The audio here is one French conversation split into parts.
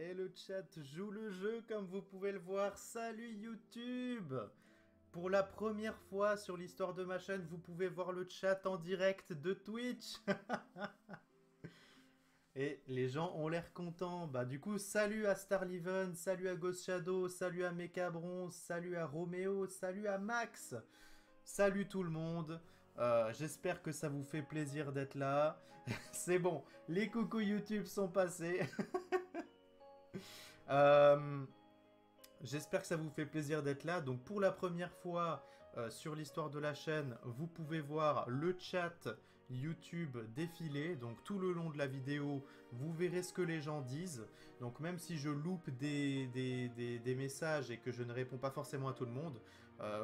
Et le chat joue le jeu comme vous pouvez le voir. Salut YouTube! Pour la première fois sur l'histoire de ma chaîne, vous pouvez voir le chat en direct de Twitch. Et les gens ont l'air contents. Bah du coup, salut à Starliven, salut à Ghost Shadow, salut à Mecabron, salut à Roméo, salut à Max. Salut tout le monde. J'espère que ça vous fait plaisir d'être là. C'est bon, les coucou YouTube sont passés. Euh, J'espère que ça vous fait plaisir d'être là. Donc pour la première fois sur l'histoire de la chaîne, vous pouvez voir le chat YouTube défiler. Donc tout le long de la vidéo, vous verrez ce que les gens disent. Donc même si je loupe des messages et que je ne réponds pas forcément à tout le monde,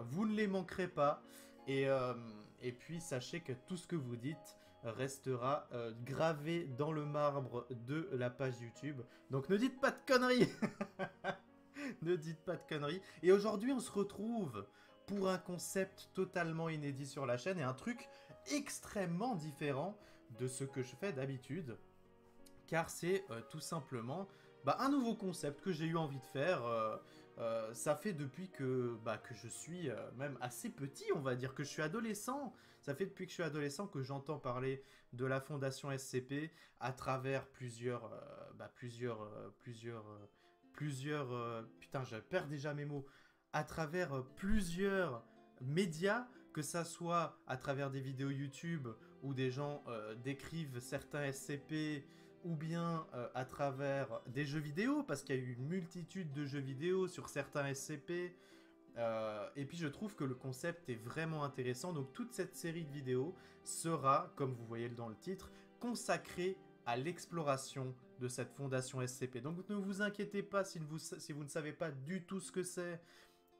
vous ne les manquerez pas. Et puis sachez que tout ce que vous dites restera gravé dans le marbre de la page YouTube. Donc ne dites pas de conneries. Ne dites pas de conneries. Et aujourd'hui, on se retrouve pour un concept totalement inédit sur la chaîne et un truc extrêmement différent de ce que je fais d'habitude. Car c'est tout simplement un nouveau concept que j'ai eu envie de faire. Ça fait depuis que je suis même assez petit, on va dire, que je suis adolescent. Ça fait depuis que je suis adolescent que j'entends parler de la fondation SCP à travers putain, je perds déjà mes mots, à travers plusieurs médias, que ça soit à travers des vidéos YouTube où des gens décrivent certains SCP, ou bien à travers des jeux vidéo, parce qu'il y a eu une multitude de jeux vidéo sur certains SCP. Et puis je trouve que le concept est vraiment intéressant. Donc toute cette série de vidéos sera, comme vous voyez dans le titre, consacrée à l'exploration de cette fondation SCP. Donc ne vous inquiétez pas si vous ne savez pas du tout ce que c'est.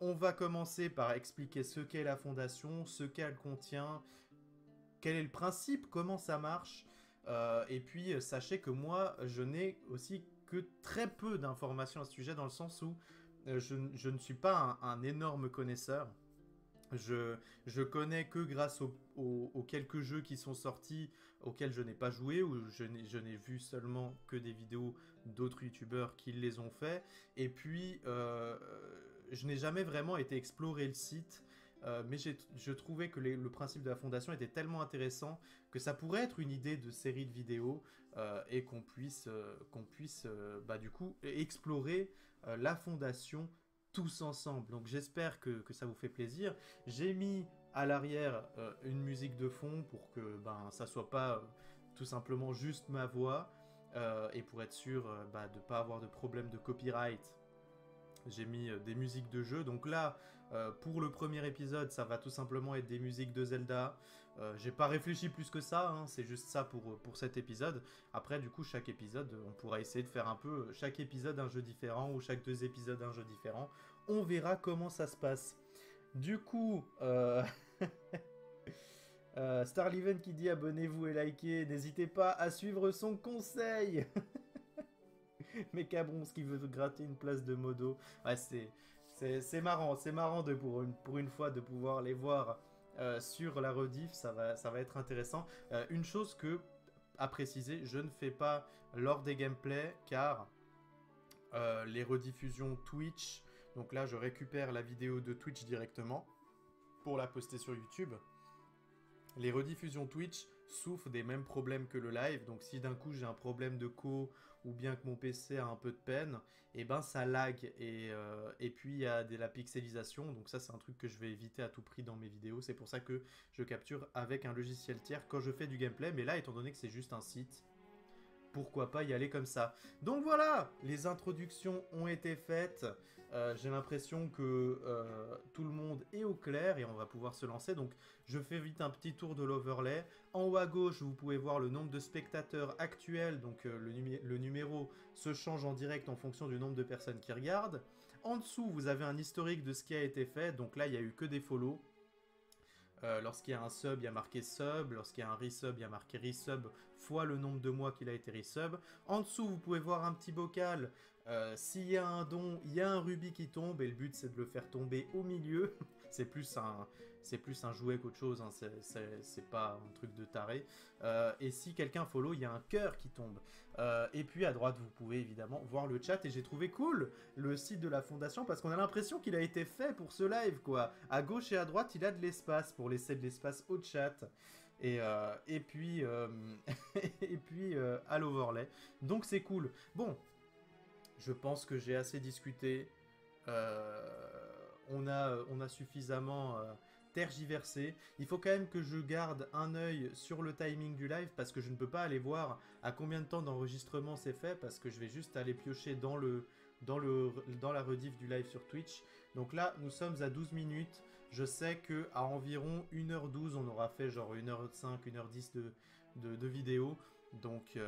On va commencer par expliquer ce qu'est la fondation, ce qu'elle contient, quel est le principe, comment ça marche. Et puis sachez que moi, je n'ai aussi que très peu d'informations à ce sujet, dans le sens où je ne suis pas un énorme connaisseur. Je connais que grâce aux quelques jeux qui sont sortis auxquels je n'ai pas joué, ou je n'ai vu seulement que des vidéos d'autres youtubeurs qui les ont fait. Et puis, je n'ai jamais vraiment été explorer le site. Mais je trouvais que le principe de la fondation était tellement intéressant que ça pourrait être une idée de série de vidéos et qu'on puisse du coup explorer la fondation tous ensemble. Donc j'espère que ça vous fait plaisir. J'ai mis à l'arrière une musique de fond pour que ça soit pas tout simplement juste ma voix et pour être sûr de ne pas avoir de problème de copyright. J'ai mis des musiques de jeu. Donc là, pour le premier épisode, ça va tout simplement être des musiques de Zelda. J'ai pas réfléchi plus que ça, hein, c'est juste ça pour cet épisode. Après, du coup, chaque épisode, on pourra essayer de faire un peu chaque épisode un jeu différent ou chaque 2 épisodes un jeu différent. On verra comment ça se passe. Du coup, Starliven qui dit abonnez-vous et likez. N'hésitez pas à suivre son conseil. Mais Cabron qui veut gratter une place de modo. Ouais, c'est marrant pour une fois de pouvoir les voir sur la rediff, ça va être intéressant. Une chose à préciser, je ne fais pas lors des gameplays car les rediffusions Twitch, donc là je récupère la vidéo de Twitch directement pour la poster sur YouTube. Les rediffusions Twitch souffrent des mêmes problèmes que le live, donc si d'un coup j'ai un problème de co ou bien que mon PC a un peu de peine, et ben ça lag et puis il y a la pixelisation, donc ça c'est un truc que je vais éviter à tout prix dans mes vidéos, c'est pour ça que je capture avec un logiciel tiers quand je fais du gameplay, mais là étant donné que c'est juste un site, pourquoi pas y aller comme ça. Donc voilà, les introductions ont été faites. J'ai l'impression que tout le monde est au clair et on va pouvoir se lancer. Donc je fais vite un petit tour de l'overlay. En haut à gauche, vous pouvez voir le nombre de spectateurs actuels. Donc le numéro se change en direct en fonction du nombre de personnes qui regardent. En dessous, vous avez un historique de ce qui a été fait. Donc là, il n'y a eu que des follow. Lorsqu'il y a un sub, il y a marqué sub. Lorsqu'il y a un resub, il y a marqué resub fois le nombre de mois qu'il a été resub. En dessous, vous pouvez voir un petit bocal S'il y a un don, il y a un rubis qui tombe et le but c'est de le faire tomber au milieu. C'est plus un jouet qu'autre chose, hein. C'est pas un truc de taré. Et si quelqu'un follow, il y a un cœur qui tombe. Et puis à droite, vous pouvez évidemment voir le chat. Et j'ai trouvé cool le site de la fondation parce qu'on a l'impression qu'il a été fait pour ce live, quoi. À gauche et à droite, il a de l'espace pour laisser de l'espace au chat. Et puis, et puis à l'overlay. Donc c'est cool. Bon, je pense que j'ai assez discuté. On a suffisamment tergiversé. Il faut quand même que je garde un œil sur le timing du live parce que je ne peux pas aller voir à combien de temps d'enregistrement c'est fait parce que je vais juste aller piocher dans la rediff du live sur Twitch. Donc là, nous sommes à 12 minutes. Je sais qu'à environ 1h12, on aura fait genre 1h05, 1h10 de vidéo. Donc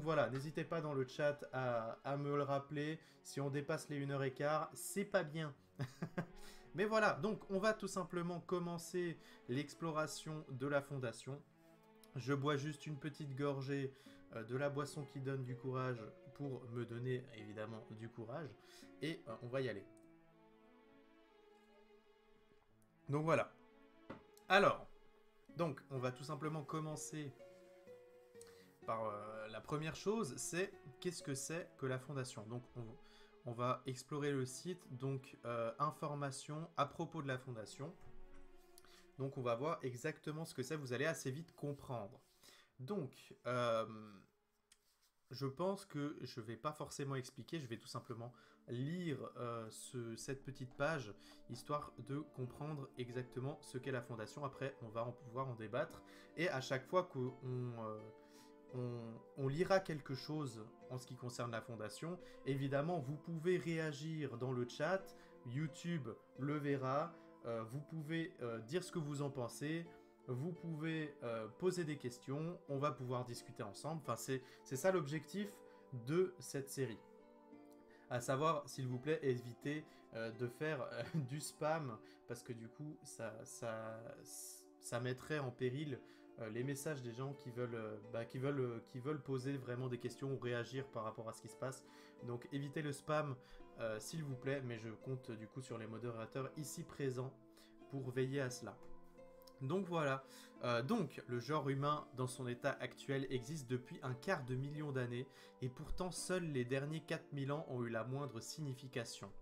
voilà, n'hésitez pas dans le chat à me le rappeler. Si on dépasse les 1h15, c'est pas bien. Mais voilà, donc on va tout simplement commencer l'exploration de la fondation. Je bois juste une petite gorgée de la boisson qui donne du courage pour me donner évidemment du courage. Et on va y aller. Donc voilà. Alors, donc on va tout simplement commencer par la première chose, c'est qu'est-ce que c'est que la fondation. Donc on va explorer le site, donc informations à propos de la fondation. Donc on va voir exactement ce que c'est, vous allez assez vite comprendre. Donc je pense que je ne vais pas forcément expliquer, je vais tout simplement lire cette petite page, histoire de comprendre exactement ce qu'est la fondation. Après on va pouvoir en débattre, et à chaque fois qu'on on lira quelque chose en ce qui concerne la fondation. Évidemment, vous pouvez réagir dans le chat, YouTube le verra, vous pouvez dire ce que vous en pensez, vous pouvez poser des questions, on va pouvoir discuter ensemble. Enfin, c'est ça l'objectif de cette série. À savoir, s'il vous plaît, évitez de faire du spam, parce que du coup, ça mettrait en péril les messages des gens qui veulent poser vraiment des questions ou réagir par rapport à ce qui se passe. Donc évitez le spam, s'il vous plaît, mais je compte du coup sur les modérateurs ici présents pour veiller à cela. Donc voilà, donc le genre humain dans son état actuel existe depuis un quart de million d'années, et pourtant seuls les derniers 4000 ans ont eu la moindre signification.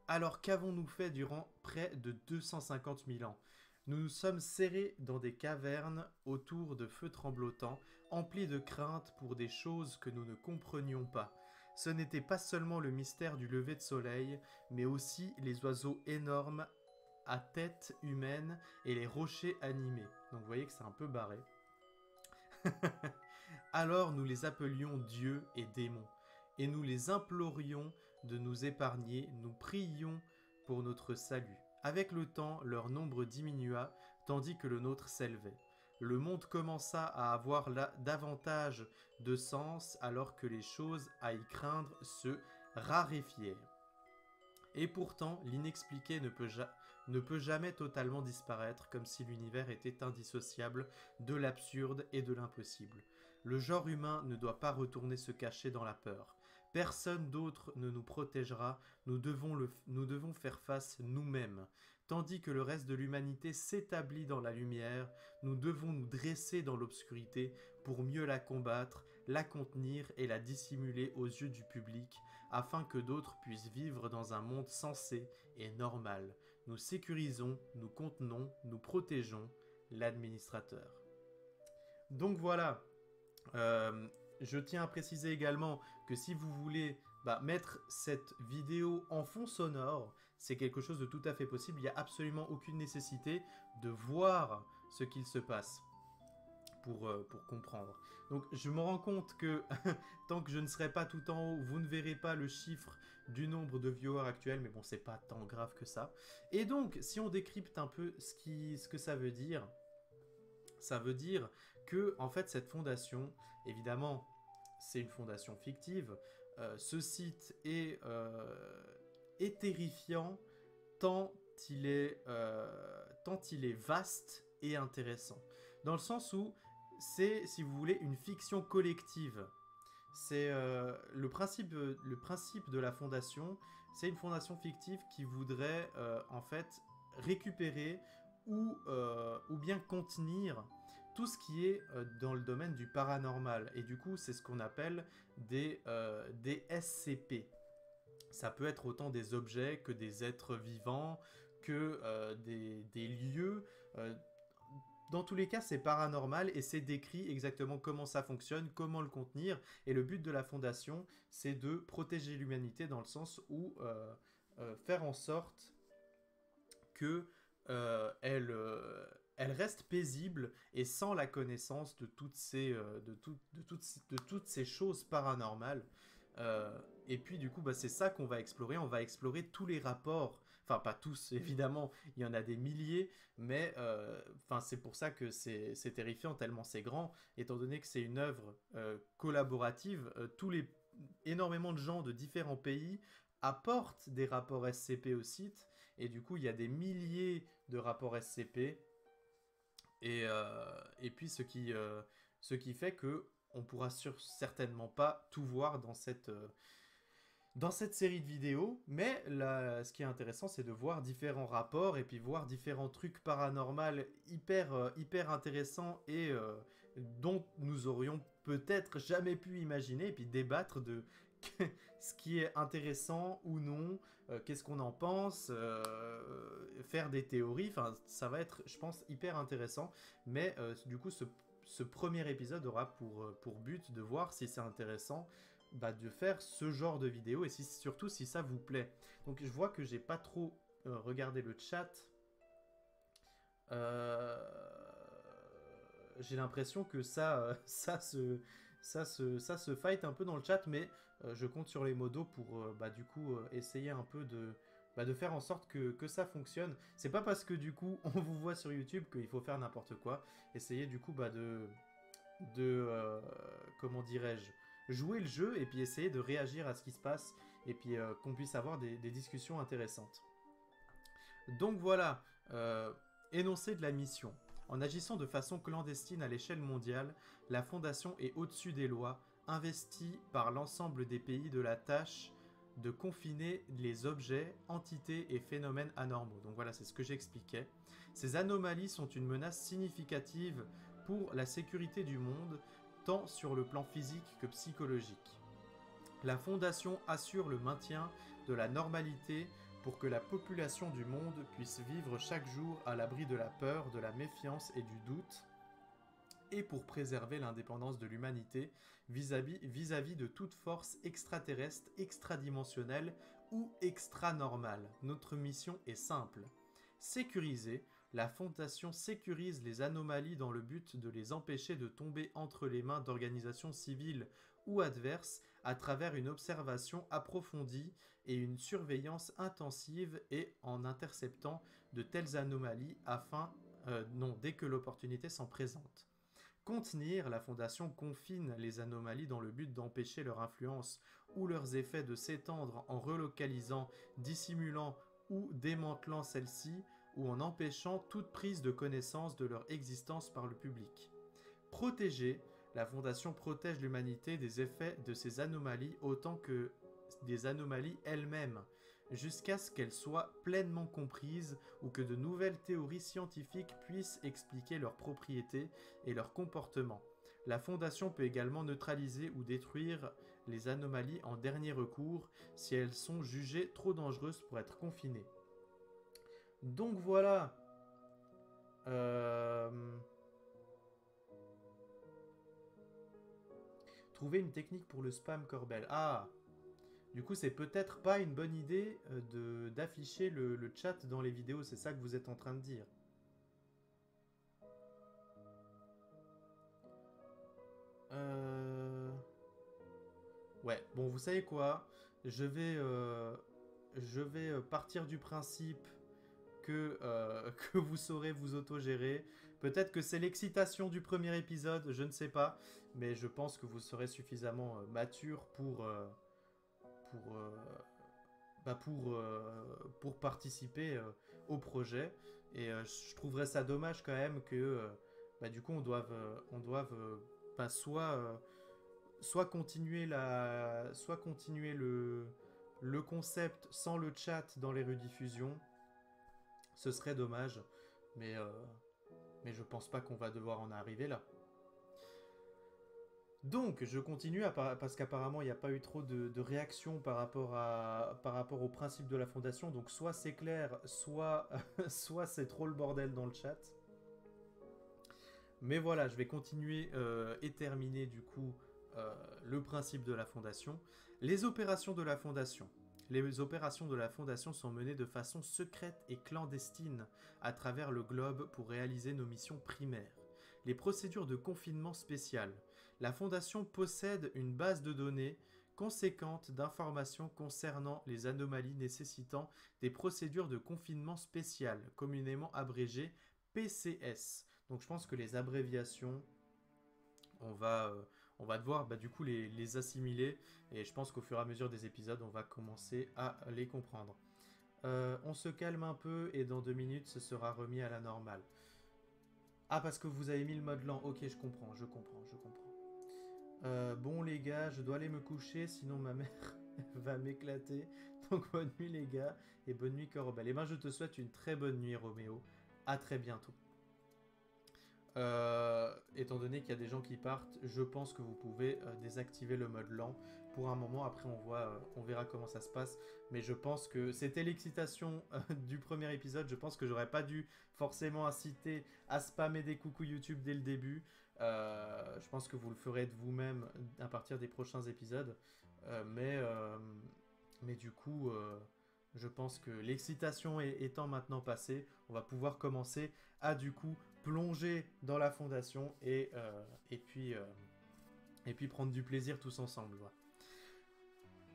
Alors qu'avons-nous fait durant près de 250 000 ans? Nous nous sommes serrés dans des cavernes autour de feux tremblotants, emplis de crainte pour des choses que nous ne comprenions pas. Ce n'était pas seulement le mystère du lever de soleil, mais aussi les oiseaux énormes à tête humaine et les rochers animés. Donc vous voyez que c'est un peu barré. Alors nous les appelions dieux et démons, et nous les implorions de nous épargner, nous prions pour notre salut. Avec le temps, leur nombre diminua, tandis que le nôtre s'élevait. Le monde commença à avoir davantage de sens, alors que les choses à y craindre se raréfièrent. Et pourtant, l'inexpliqué ne peut jamais totalement disparaître, comme si l'univers était indissociable de l'absurde et de l'impossible. Le genre humain ne doit pas retourner se cacher dans la peur. Personne d'autre ne nous protégera, nous devons faire face nous-mêmes. Tandis que le reste de l'humanité s'établit dans la lumière, nous devons nous dresser dans l'obscurité pour mieux la combattre, la contenir et la dissimuler aux yeux du public, afin que d'autres puissent vivre dans un monde sensé et normal. Nous sécurisons, nous contenons, nous protégeons l'administrateur. Donc voilà, je tiens à préciser également que si vous voulez mettre cette vidéo en fond sonore, c'est quelque chose de tout à fait possible. Il n'y a absolument aucune nécessité de voir ce qu'il se passe pour comprendre. Donc je me rends compte que tant que je ne serai pas tout en haut, vous ne verrez pas le chiffre du nombre de viewers actuels, mais bon, c'est pas tant grave que ça. Et donc, si on décrypte un peu ce que ça veut dire que, en fait, cette fondation, évidemment, c'est une fondation fictive. Ce site est terrifiant tant il est vaste et intéressant. Dans le sens où c'est, si vous voulez, une fiction collective. C'est le principe de la fondation, c'est une fondation fictive qui voudrait en fait récupérer ou bien contenir tout ce qui est dans le domaine du paranormal. Et du coup, c'est ce qu'on appelle des SCP. Ça peut être autant des objets que des êtres vivants, que des lieux. euh, dans tous les cas, c'est paranormal et c'est décrit exactement comment ça fonctionne, comment le contenir. Et le but de la fondation, c'est de protéger l'humanité dans le sens où faire en sorte que elle reste paisible et sans la connaissance de toutes ces choses paranormales. Et puis du coup, bah, c'est ça qu'on va explorer. On va explorer tous les rapports. Enfin, pas tous, évidemment, il y en a des milliers, mais c'est pour ça que c'est terrifiant, tellement c'est grand, étant donné que c'est une œuvre collaborative. Énormément de gens de différents pays apportent des rapports SCP au site, et du coup, il y a des milliers de rapports SCP, et puis ce qui fait que on pourra certainement pas tout voir dans cette série de vidéos, mais là, ce qui est intéressant, c'est de voir différents rapports et puis voir différents trucs paranormaux hyper intéressants et dont nous aurions peut-être jamais pu imaginer, et puis débattre de ce qui est intéressant ou non, qu'est-ce qu'on en pense, faire des théories, enfin ça va être, je pense, hyper intéressant, mais du coup ce premier épisode aura pour but de voir si c'est intéressant, bah, de faire ce genre de vidéo et surtout si ça vous plaît. Donc je vois que j'ai pas trop regardé le chat. Euh, j'ai l'impression que ça se fight un peu dans le chat, mais je compte sur les modos pour bah, du coup essayer un peu de faire en sorte que ça fonctionne. C'est pas parce que du coup on vous voit sur YouTube qu'il faut faire n'importe quoi. Essayez du coup bah, comment dirais-je, jouer le jeu et puis essayer de réagir à ce qui se passe et puis qu'on puisse avoir des discussions intéressantes. Donc voilà, énoncé de la mission. En agissant de façon clandestine à l'échelle mondiale, la Fondation est au-dessus des lois, investie par l'ensemble des pays de la tâche de confiner les objets, entités et phénomènes anormaux. Donc voilà, c'est ce que j'expliquais. Ces anomalies sont une menace significative pour la sécurité du monde, tant sur le plan physique que psychologique. La Fondation assure le maintien de la normalité pour que la population du monde puisse vivre chaque jour à l'abri de la peur, de la méfiance et du doute, et pour préserver l'indépendance de l'humanité vis-à-vis de toute force extraterrestre, extradimensionnelle ou extranormale. Notre mission est simple. Sécuriser, la Fondation sécurise les anomalies dans le but de les empêcher de tomber entre les mains d'organisations civiles ou adverses à travers une observation approfondie et une surveillance intensive et en interceptant de telles anomalies dès que l'opportunité s'en présente. Contenir, la Fondation confine les anomalies dans le but d'empêcher leur influence ou leurs effets de s'étendre en relocalisant, dissimulant ou démantelant celles-ci ou en empêchant toute prise de connaissance de leur existence par le public. Protéger, la Fondation protège l'humanité des effets de ces anomalies autant que des anomalies elles-mêmes, jusqu'à ce qu'elles soient pleinement comprises ou que de nouvelles théories scientifiques puissent expliquer leurs propriétés et leur comportement. La Fondation peut également neutraliser ou détruire les anomalies en dernier recours si elles sont jugées trop dangereuses pour être confinées. Donc voilà. Trouver une technique pour le spam Corbel. Ah, du coup, c'est peut-être pas une bonne idée d'afficher le chat dans les vidéos, c'est ça que vous êtes en train de dire. Ouais, bon, vous savez quoi? Je vais partir du principe que vous saurez vous autogérer. Peut-être que c'est l'excitation du premier épisode, je ne sais pas, mais je pense que vous serez suffisamment mature pour, euh, pour participer au projet. Et je trouverais ça dommage quand même que du coup on doive soit soit continuer le concept sans le chat dans les rediffusions, ce serait dommage, mais, euh, mais je pense pas qu'on va devoir en arriver là. Donc, je continue parce qu'apparemment il n'y a pas eu trop de réactions par rapport au principe de la fondation. Donc, soit c'est clair, soit, soit c'est trop le bordel dans le chat. Mais voilà, je vais continuer et terminer du coup le principe de la fondation. Les opérations de la fondation. Les opérations de la fondation sont menées de façon secrète et clandestine à travers le globe pour réaliser nos missions primaires. Les procédures de confinement spécial. La fondation possède une base de données conséquente d'informations concernant les anomalies nécessitant des procédures de confinement spécial, communément abrégées PCS. Donc je pense que les abréviations, on va, euh, on va devoir du coup les assimiler et je pense qu'au fur et à mesure des épisodes, on va commencer à les comprendre. On se calme un peu et dans 2 minutes, ce sera remis à la normale. Ah, parce que vous avez mis le mode lent. Ok, je comprends. Bon les gars, je dois aller me coucher, sinon ma mère va m'éclater. Donc bonne nuit les gars, et bonne nuit Corbel. Et ben je te souhaite une très bonne nuit Roméo. À très bientôt. Étant donné qu'il y a des gens qui partent, je pense que vous pouvez désactiver le mode lent pour un moment. Après, on verra comment ça se passe. Mais je pense que c'était l'excitation du premier épisode. Je pense que j'aurais pas dû forcément inciter à spammer des coucou YouTube dès le début. Je pense que vous le ferez de vous-même à partir des prochains épisodes. Mais du coup, je pense que l'excitation étant maintenant passée, on va pouvoir commencer à du coup plonger dans la fondation et puis prendre du plaisir tous ensemble. Voilà.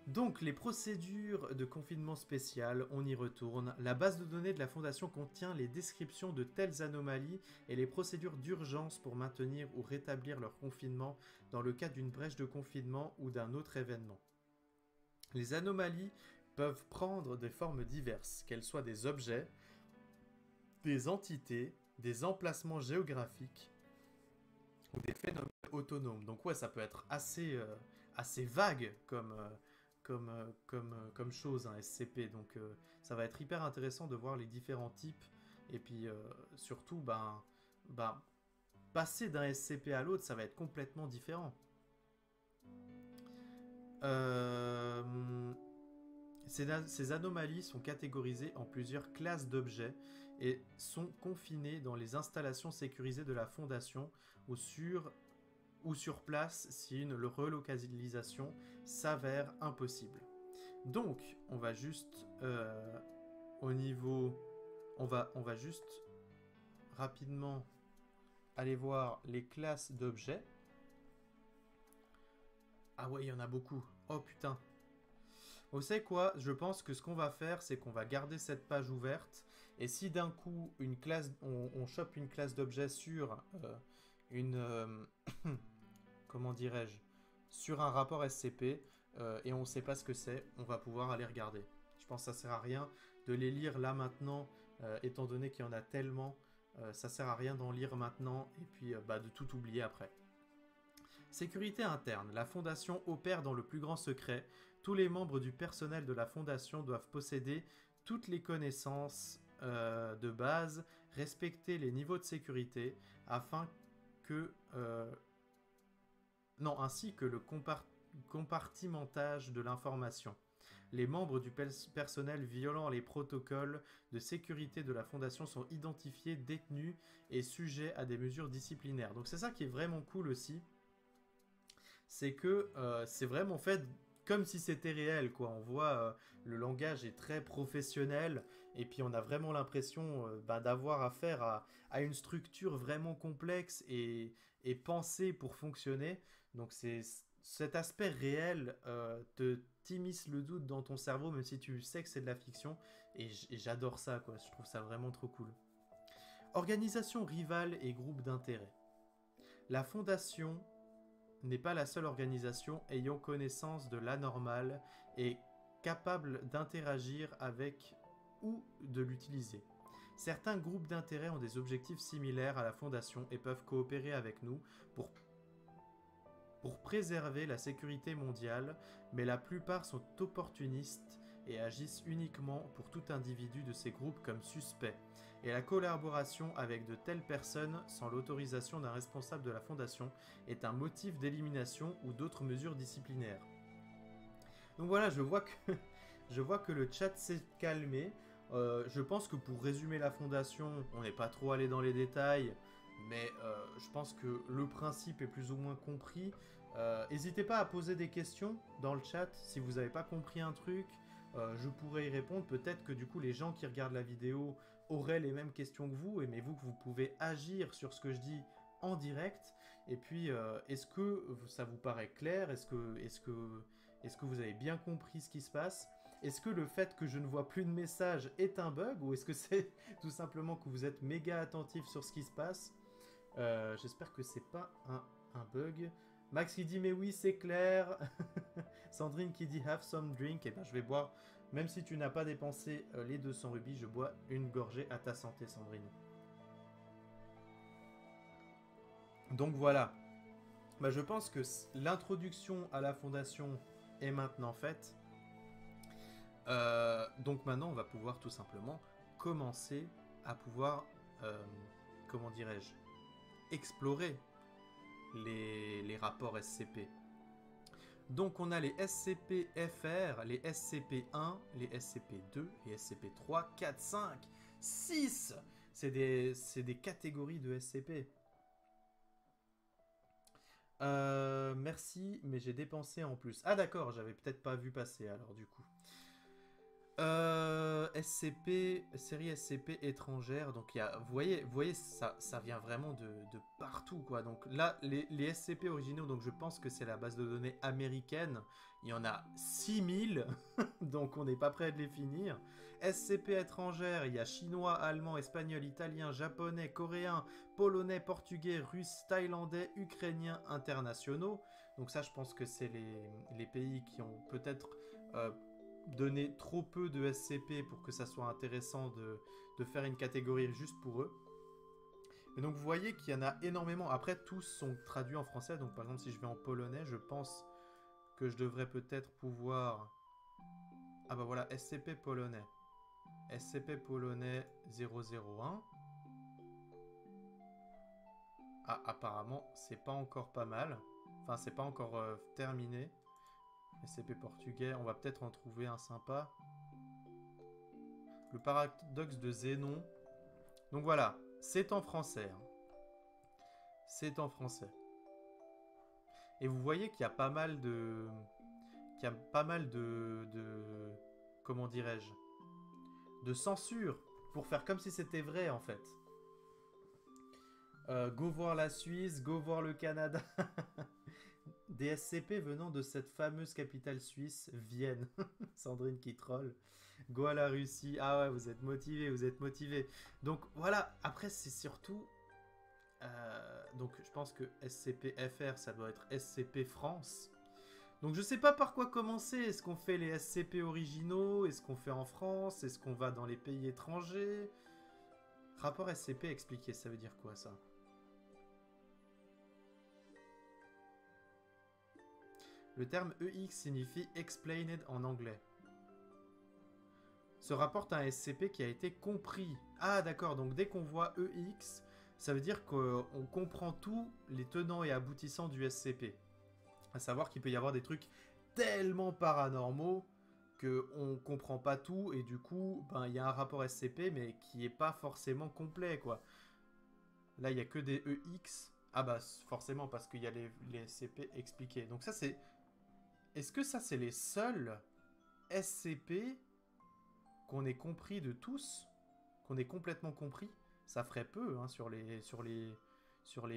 Donc les procédures de confinement spécial, on y retourne. La base de données de la fondation contient les descriptions de telles anomalies et les procédures d'urgence pour maintenir ou rétablir leur confinement dans le cas d'une brèche de confinement ou d'un autre événement. Les anomalies peuvent prendre des formes diverses, qu'elles soient des objets, des entités, des emplacements géographiques ou des phénomènes autonomes. Donc ouais, ça peut être assez vague comme chose, un SCP. Donc ça va être hyper intéressant de voir les différents types et puis surtout, ben, passer d'un SCP à l'autre, ça va être complètement différent. Euh, ces anomalies sont catégorisées en plusieurs classes d'objets et sont confinées dans les installations sécurisées de la fondation ou sur place si une relocalisation s'avère impossible. Donc, on va juste on va juste rapidement aller voir les classes d'objets. Ah ouais, il y en a beaucoup. Oh putain. Vous savez quoi? Je pense que ce qu'on va faire, c'est qu'on va garder cette page ouverte. Et si d'un coup, on chope une classe d'objet sur une... comment dirais-je? Sur un rapport SCP, et on ne sait pas ce que c'est, on va pouvoir aller regarder. Je pense que ça sert à rien de les lire là maintenant, étant donné qu'il y en a tellement. Ça sert à rien d'en lire maintenant, et puis de tout oublier après. Sécurité interne. La fondation opère dans le plus grand secret. Tous les membres du personnel de la fondation doivent posséder toutes les connaissances de base, respecter les niveaux de sécurité afin que ainsi que le compartimentage de l'information. Les membres du personnel violant les protocoles de sécurité de la fondation sont identifiés, détenus et sujets à des mesures disciplinaires. Donc c'est ça qui est vraiment cool aussi. C'est que c'est vraiment fait comme si c'était réel, quoi. On voit le langage est très professionnel et puis on a vraiment l'impression d'avoir affaire à une structure vraiment complexe et pensée pour fonctionner. Donc c'est cet aspect réel te t'immisce le doute dans ton cerveau, même si tu sais que c'est de la fiction. Et j'adore ça, quoi. Je trouve ça vraiment trop cool. Organisation rivale et groupe d'intérêt. La fondation n'est pas la seule organisation ayant connaissance de l'anormal et capable d'interagir avec ou de l'utiliser. Certains groupes d'intérêt ont des objectifs similaires à la Fondation et peuvent coopérer avec nous pour préserver la sécurité mondiale, mais la plupart sont opportunistes et agissent uniquement pour tout individu de ces groupes comme suspect. Et la collaboration avec de telles personnes, sans l'autorisation d'un responsable de la fondation, est un motif d'élimination ou d'autres mesures disciplinaires. Donc voilà, je vois que le chat s'est calmé. Je pense que pour résumer la fondation, on n'est pas trop allé dans les détails, mais je pense que le principe est plus ou moins compris. N'hésitez pas à poser des questions dans le chat si vous n'avez pas compris un truc. Je pourrais y répondre. Peut-être que du coup les gens qui regardent la vidéo auraient les mêmes questions que vous, mais vous pouvez agir sur ce que je dis en direct. Et puis, est-ce que ça vous paraît clair? Est-ce que vous avez bien compris ce qui se passe? Est-ce que le fait que je ne vois plus de messages est un bug? Ou est-ce que c'est tout simplement que vous êtes méga attentif sur ce qui se passe? J'espère que c'est pas un bug. Max qui dit mais oui c'est clair. Sandrine qui dit have some drink. Et ben je vais boire, même si tu n'as pas dépensé les 200 rubis, je bois une gorgée à ta santé Sandrine. Donc voilà. Bah, je pense que l'introduction à la fondation est maintenant faite. Donc maintenant on va pouvoir tout simplement commencer à pouvoir, comment dirais-je, explorer les rapports SCP. Donc on a les SCP-FR, les SCP-1, les SCP-2, les SCP-3, 4, 5, 6. C'est des catégories de SCP. Merci, mais j'ai dépensé en plus. Ah d'accord, j'avais peut-être pas vu passer alors du coup. SCP, série SCP étrangère, donc il y a, vous voyez ça vient vraiment de partout quoi. Donc là, les SCP originaux, donc je pense que c'est la base de données américaine, il y en a 6000, donc on n'est pas prêt de les finir. SCP étrangère, il y a chinois, allemand, espagnol, italien, japonais, coréen, polonais, portugais, russe, thaïlandais, ukrainien, internationaux. Donc ça je pense que c'est les pays qui ont peut-être... donner trop peu de SCP pour que ça soit intéressant de faire une catégorie juste pour eux. Et donc vous voyez qu'il y en a énormément. Après, tous sont traduits en français. Donc par exemple, si je vais en polonais, je pense que je devrais peut-être pouvoir... Ah bah voilà, SCP polonais. SCP polonais 001. Ah, apparemment, c'est pas encore pas mal. Enfin, c'est pas encore terminé. SCP portugais, on va peut-être en trouver un sympa. Le paradoxe de Zénon. Donc voilà, c'est en français. Hein. C'est en français. Et vous voyez qu'il y a pas mal de... comment dirais-je, de censure pour faire comme si c'était vrai en fait. Go voir la Suisse, go voir le Canada. Des SCP venant de cette fameuse capitale suisse, Vienne. Sandrine qui troll. Go à la Russie. Ah ouais, vous êtes motivés, vous êtes motivés. Donc voilà, après c'est surtout... donc je pense que SCP-FR, ça doit être SCP-France. Donc je sais pas par quoi commencer. Est-ce qu'on fait les SCP originaux? Est-ce qu'on fait en France? Est-ce qu'on va dans les pays étrangers? Rapport SCP expliqué, ça veut dire quoi ça? Le terme EX signifie Explained en anglais. Se rapporte à un SCP qui a été compris. Ah d'accord, donc dès qu'on voit EX, ça veut dire qu'on comprend tous les tenants et aboutissants du SCP. À savoir qu'il peut y avoir des trucs tellement paranormaux qu'on comprend pas tout et du coup, ben, y a un rapport SCP mais qui est pas forcément complet quoi. Là, il y a que des EX. Ah bah forcément parce qu'il y a les SCP expliqués. Donc ça c'est... Est-ce que ça c'est les seuls SCP qu'on ait compris de tous? Qu'on ait complètement compris? Ça ferait peu hein, sur les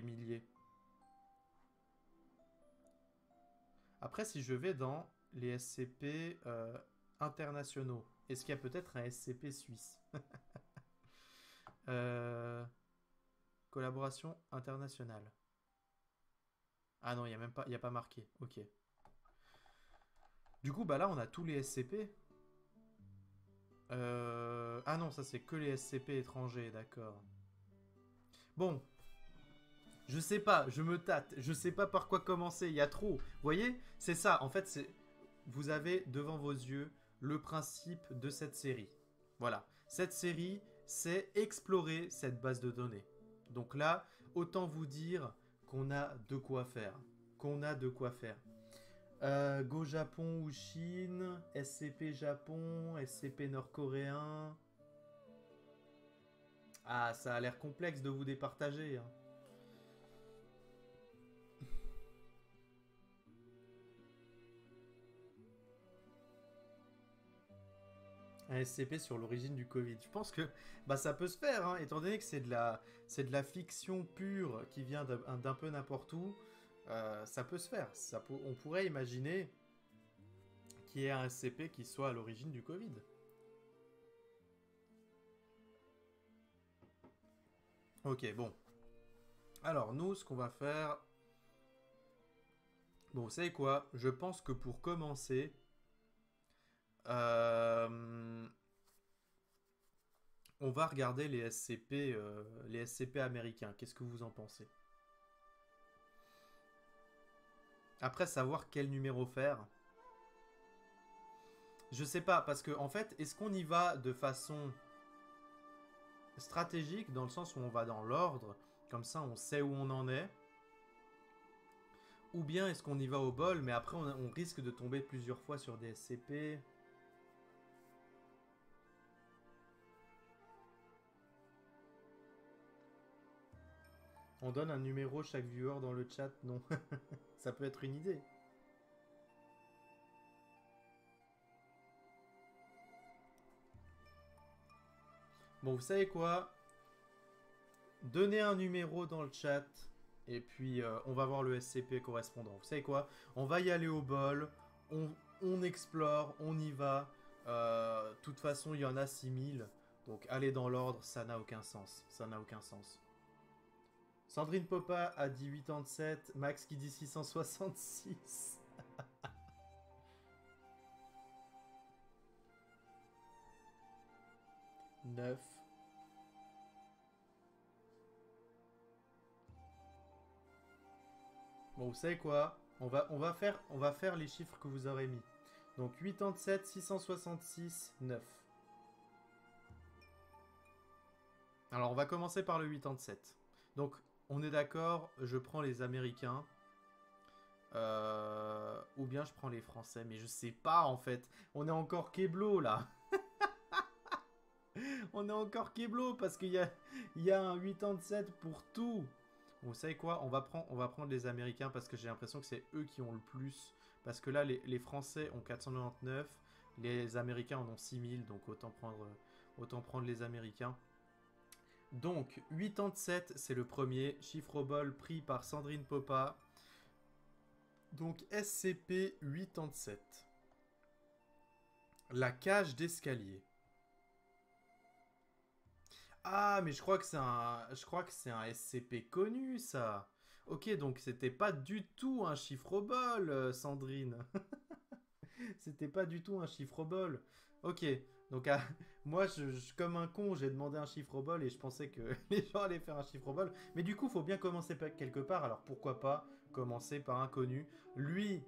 milliers. Après, si je vais dans les SCP internationaux, est-ce qu'il y a peut-être un SCP suisse? Collaboration internationale. Ah non, il n'y a même pas, il n'y a pas marqué. Ok. Du coup, bah là, on a tous les SCP. Ah non, ça c'est que les SCP étrangers, d'accord. Bon. Je sais pas, je me tâte, je sais pas par quoi commencer, il y a trop. Vous voyez, c'est ça, en fait, vous avez devant vos yeux le principe de cette série. Voilà, cette série, c'est explorer cette base de données. Donc là, autant vous dire qu'on a de quoi faire. Qu'on a de quoi faire. Go Japon ou Chine, SCP Japon, SCP nord-coréen. Ah, ça a l'air complexe de vous départager. Hein. Un SCP sur l'origine du Covid. Je pense que bah, ça peut se faire, hein, étant donné que c'est de la fiction pure qui vient d'un peu n'importe où. Ça peut se faire. On pourrait imaginer qu'il y ait un SCP qui soit à l'origine du Covid. Ok, bon. Alors, nous, ce qu'on va faire... Bon, vous savez quoi? Je pense que pour commencer... on va regarder les SCP américains. Qu'est-ce que vous en pensez? Après, savoir quel numéro faire. Je sais pas, parce que, en fait, est-ce qu'on y va de façon stratégique, dans le sens où on va dans l'ordre, comme ça on sait où on en est, ou bien est-ce qu'on y va au bol, mais après on risque de tomber plusieurs fois sur des SCP. On donne un numéro chaque viewer dans le chat, non. Ça peut être une idée. Bon, vous savez quoi? Donnez un numéro dans le chat, et puis on va voir le SCP correspondant. Vous savez quoi? On va y aller au bol, on explore, on y va. De toute façon, il y en a 6000, donc aller dans l'ordre, ça n'a aucun sens. Ça n'a aucun sens. Sandrine Popa a dit 87, Max qui dit 666. 9. Bon, vous savez quoi? On va faire les chiffres que vous aurez mis. Donc 87, 666, 9. Alors on va commencer par le 87. Donc on est d'accord, je prends les Américains. Ou bien je prends les Français, mais je sais pas en fait. On est encore Keblo là. On est encore Keblo parce qu'il y a un 87 pour tout. Bon, vous savez quoi? On va prendre les Américains parce que j'ai l'impression que c'est eux qui ont le plus. Parce que là, les Français ont 499, les Américains en ont 6000, donc autant prendre les Américains. Donc, 87, c'est le premier. Chiffre au bol pris par Sandrine Popa. Donc, SCP-87. La cage d'escalier. Ah, mais je crois que c'est un SCP connu, ça. Ok, donc c'était pas du tout un chiffre au bol, Sandrine. C'était pas du tout un chiffre au bol. Ok, donc moi, comme un con, j'ai demandé un chiffre au bol et je pensais que les gens allaient faire un chiffre au bol. Mais du coup, faut bien commencer quelque part. Alors pourquoi pas commencer par un connu. Lui,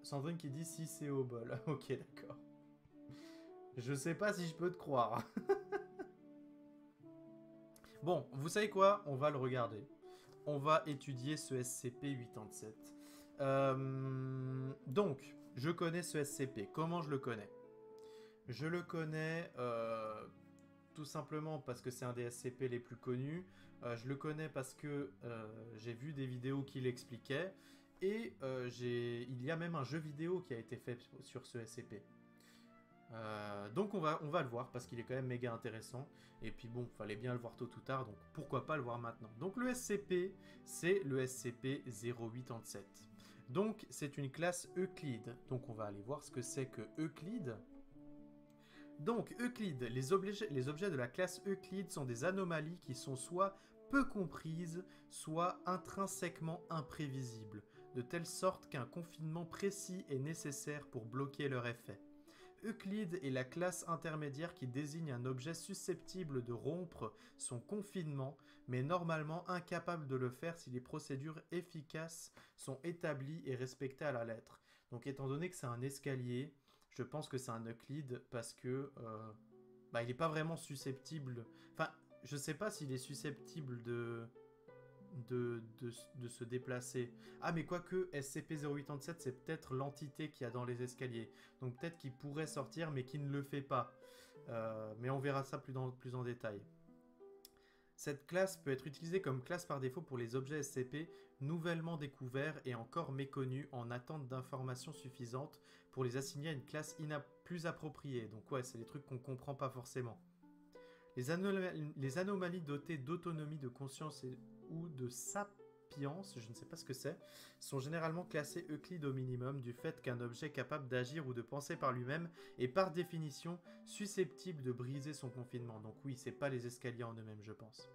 Sandrine qui dit si c'est au bol. Ok, d'accord. Je sais pas si je peux te croire. Bon, vous savez quoi? On va le regarder. On va étudier ce SCP-87. Donc, je connais ce SCP. Comment je le connais? Je le connais tout simplement parce que c'est un des SCP les plus connus. Je le connais parce que j'ai vu des vidéos qui l'expliquaient. Et il y a même un jeu vidéo qui a été fait sur ce SCP. Donc on va le voir parce qu'il est quand même méga intéressant. Et puis bon, fallait bien le voir tôt ou tard, donc pourquoi pas le voir maintenant. Donc le SCP, c'est le SCP-087. Donc c'est une classe Euclide. Donc on va aller voir ce que c'est que Euclide. Donc Euclide, les objets de la classe Euclide sont des anomalies qui sont soit peu comprises, soit intrinsèquement imprévisibles, de telle sorte qu'un confinement précis est nécessaire pour bloquer leur effet. Euclide est la classe intermédiaire qui désigne un objet susceptible de rompre son confinement, mais normalement incapable de le faire si les procédures efficaces sont établies et respectées à la lettre. Donc étant donné que c'est un escalier, je pense que c'est un Euclide parce que il n'est pas vraiment susceptible. Enfin, je sais pas s'il est susceptible de se déplacer. Ah, mais quoique SCP-087, c'est peut-être l'entité qu'il y a dans les escaliers. Donc peut-être qu'il pourrait sortir, mais qu'il ne le fait pas. Mais on verra ça plus en détail. Cette classe peut être utilisée comme classe par défaut pour les objets SCP nouvellement découverts et encore méconnus en attente d'informations suffisantes pour les assigner à une classe plus appropriée. Donc ouais, c'est des trucs qu'on comprend pas forcément. Les anomalies dotées d'autonomie, de conscience ou de sapience, je ne sais pas ce que c'est, sont généralement classées Euclide au minimum du fait qu'un objet capable d'agir ou de penser par lui-même est par définition susceptible de briser son confinement. Donc oui, c'est pas les escaliers en eux-mêmes, je pense.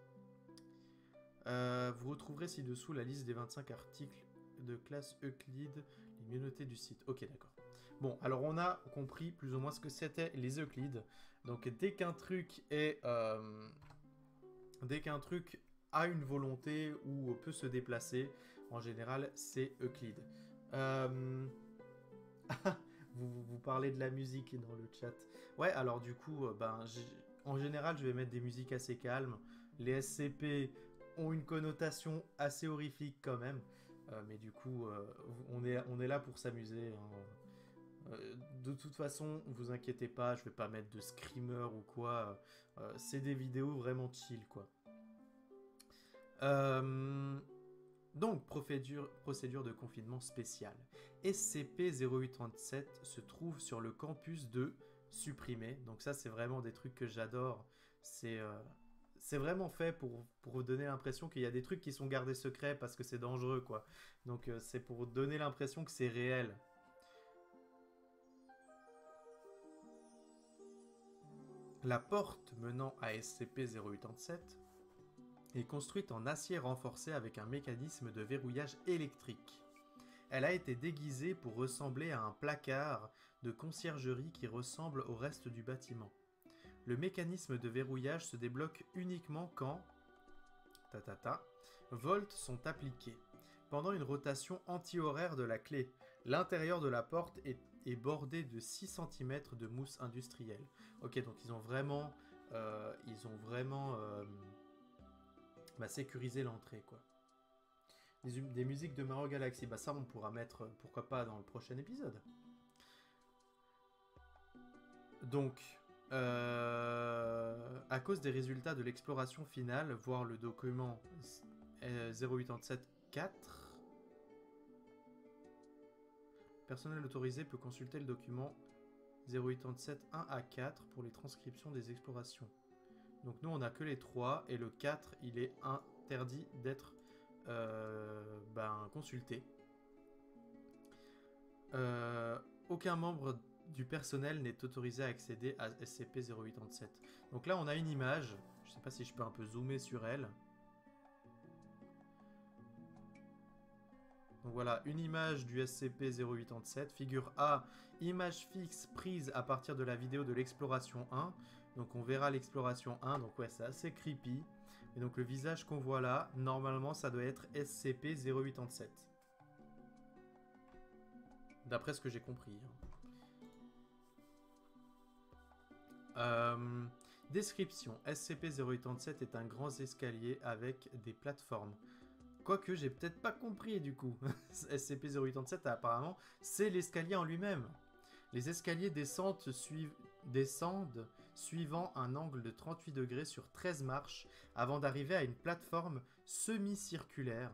Vous retrouverez ci-dessous la liste des 25 articles de classe Euclide, les mieux notés du site. Ok, d'accord. Bon, alors on a compris plus ou moins ce que c'était les Euclides. Donc dès qu'un truc a une volonté ou peut se déplacer, en général c'est Euclide. Vous parlez de la musique dans le chat. Ouais, alors du coup, en général je vais mettre des musiques assez calmes. Les SCP ont une connotation assez horrifique quand même. Mais du coup, on est là pour s'amuser, hein. De toute façon, vous inquiétez pas, je vais pas mettre de screamer ou quoi. C'est des vidéos vraiment chill, quoi. Donc, procédure de confinement spéciale. SCP-0837 se trouve sur le campus de Supprimé. Donc ça, c'est vraiment des trucs que j'adore. C'est vraiment fait pour vous donner l'impression qu'il y a des trucs qui sont gardés secrets parce que c'est dangereux, quoi. Donc c'est pour donner l'impression que c'est réel. La porte menant à SCP-087 est construite en acier renforcé avec un mécanisme de verrouillage électrique. Elle a été déguisée pour ressembler à un placard de conciergerie qui ressemble au reste du bâtiment. Le mécanisme de verrouillage se débloque uniquement quand volts sont appliqués. Pendant une rotation anti-horaire de la clé, l'intérieur de la porte est bordé de 6 cm de mousse industrielle. Ok, donc ils ont vraiment sécurisé l'entrée, quoi. Des musiques de Mario Galaxy, bah ça on pourra mettre, pourquoi pas, dans le prochain épisode. Donc, à cause des résultats de l'exploration finale, voir le document 0874, personnel autorisé peut consulter le document 0887 1 à 4 pour les transcriptions des explorations. Donc nous on a que les 3 et le 4 il est interdit d'être consulté. Aucun membre du personnel n'est autorisé à accéder à SCP-087. Donc là on a une image, je sais pas si je peux un peu zoomer sur elle. Donc voilà, une image du SCP-087, figure A, image fixe prise à partir de la vidéo de l'exploration 1. Donc on verra l'exploration 1, donc ouais c'est assez creepy. Et donc le visage qu'on voit là, normalement ça doit être SCP-087. D'après ce que j'ai compris. Description. SCP-087 est un grand escalier avec des plateformes. Quoique j'ai peut-être pas compris du coup. SCP-087 apparemment c'est l'escalier en lui-même. Les escaliers descendent suivant un angle de 38 degrés sur 13 marches avant d'arriver à une plateforme semi-circulaire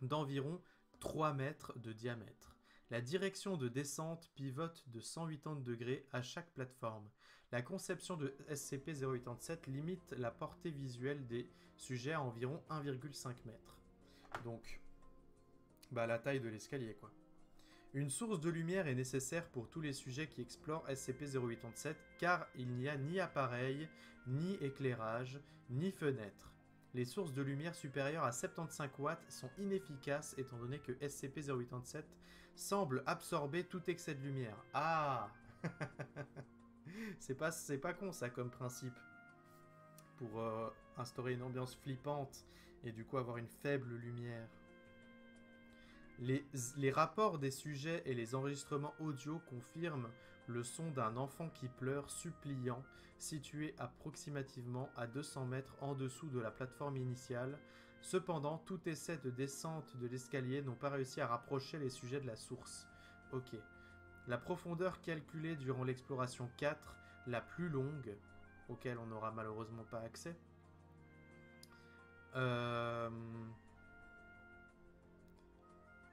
d'environ 3 mètres de diamètre. La direction de descente pivote de 180 degrés à chaque plateforme. La conception de SCP-087 limite la portée visuelle des sujets à environ 1,5 m. Donc, la taille de l'escalier, quoi. Une source de lumière est nécessaire pour tous les sujets qui explorent SCP-087 car il n'y a ni appareil, ni éclairage, ni fenêtre. Les sources de lumière supérieures à 75 watts sont inefficaces étant donné que SCP-087 semble absorber tout excès de lumière. Ah C'est pas con ça comme principe. Pour instaurer une ambiance flippante et du coup avoir une faible lumière. Les rapports des sujets et les enregistrements audio confirment le son d'un enfant qui pleure suppliant, situé approximativement à 200 mètres en dessous de la plateforme initiale. Cependant, tout essai de descente de l'escalier n'ont pas réussi à rapprocher les sujets de la source. Ok. La profondeur calculée durant l'exploration 4, la plus longue, auquel on n'aura malheureusement pas accès,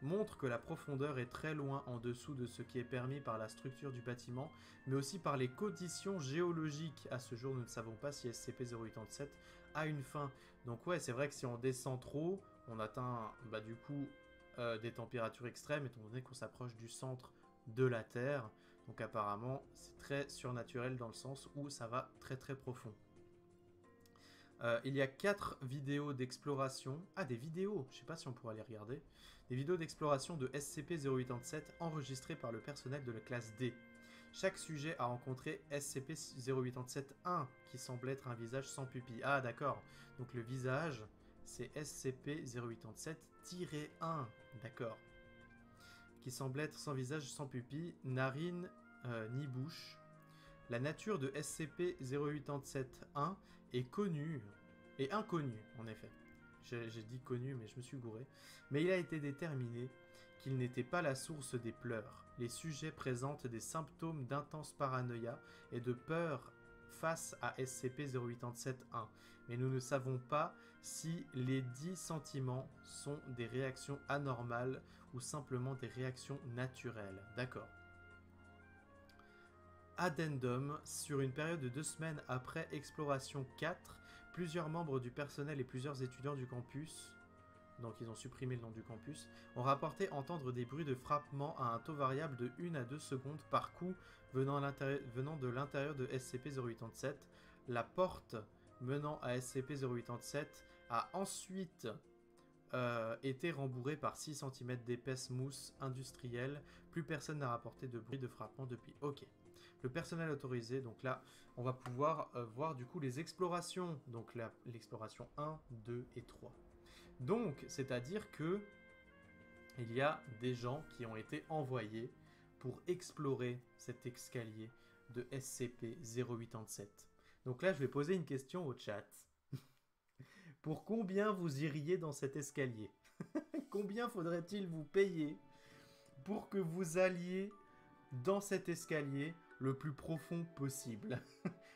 montre que la profondeur est très loin en dessous de ce qui est permis par la structure du bâtiment, mais aussi par les conditions géologiques. À ce jour, nous ne savons pas si SCP-087 a une fin. Donc ouais, c'est vrai que si on descend trop, on atteint du coup des températures extrêmes, étant donné qu'on s'approche du centre de la Terre. Donc apparemment, c'est très surnaturel dans le sens où ça va très très profond. Il y a 4 vidéos d'exploration. Ah, des vidéos, je sais pas si on pourra les regarder. Des vidéos d'exploration de SCP-087 enregistrées par le personnel de la classe D. Chaque sujet a rencontré SCP-087-1, qui semble être un visage sans pupille. Ah, d'accord. Donc le visage, c'est SCP-087-1. D'accord. Qui semble être sans visage, sans pupille, narine ni bouche. La nature de SCP-087-1 est connue, et inconnue en effet. J'ai dit connu, mais je me suis gouré. Mais il a été déterminé qu'il n'était pas la source des pleurs. Les sujets présentent des symptômes d'intense paranoïa et de peur face à SCP-087-1. Mais nous ne savons pas si les dits sentiments sont des réactions anormales ou simplement des réactions naturelles. D'accord. Addendum, sur une période de 2 semaines après Exploration 4, plusieurs membres du personnel et plusieurs étudiants du campus, donc ils ont supprimé le nom du campus, ont rapporté entendre des bruits de frappement à un taux variable de 1 à 2 secondes par coup venant de l'intérieur de SCP-087. La porte menant à SCP-087 a ensuite été rembourrée par 6 cm d'épaisse mousse industrielle. Plus personne n'a rapporté de bruit de frappement depuis. Ok. Le personnel autorisé, donc là, on va pouvoir voir du coup les explorations. Donc l'exploration 1, 2 et 3. Donc, c'est-à-dire que il y a des gens qui ont été envoyés pour explorer cet escalier de SCP-087. Donc là, je vais poser une question au chat. Pour combien vous iriez dans cet escalier? Combien faudrait-il vous payer pour que vous alliez dans cet escalier le plus profond possible?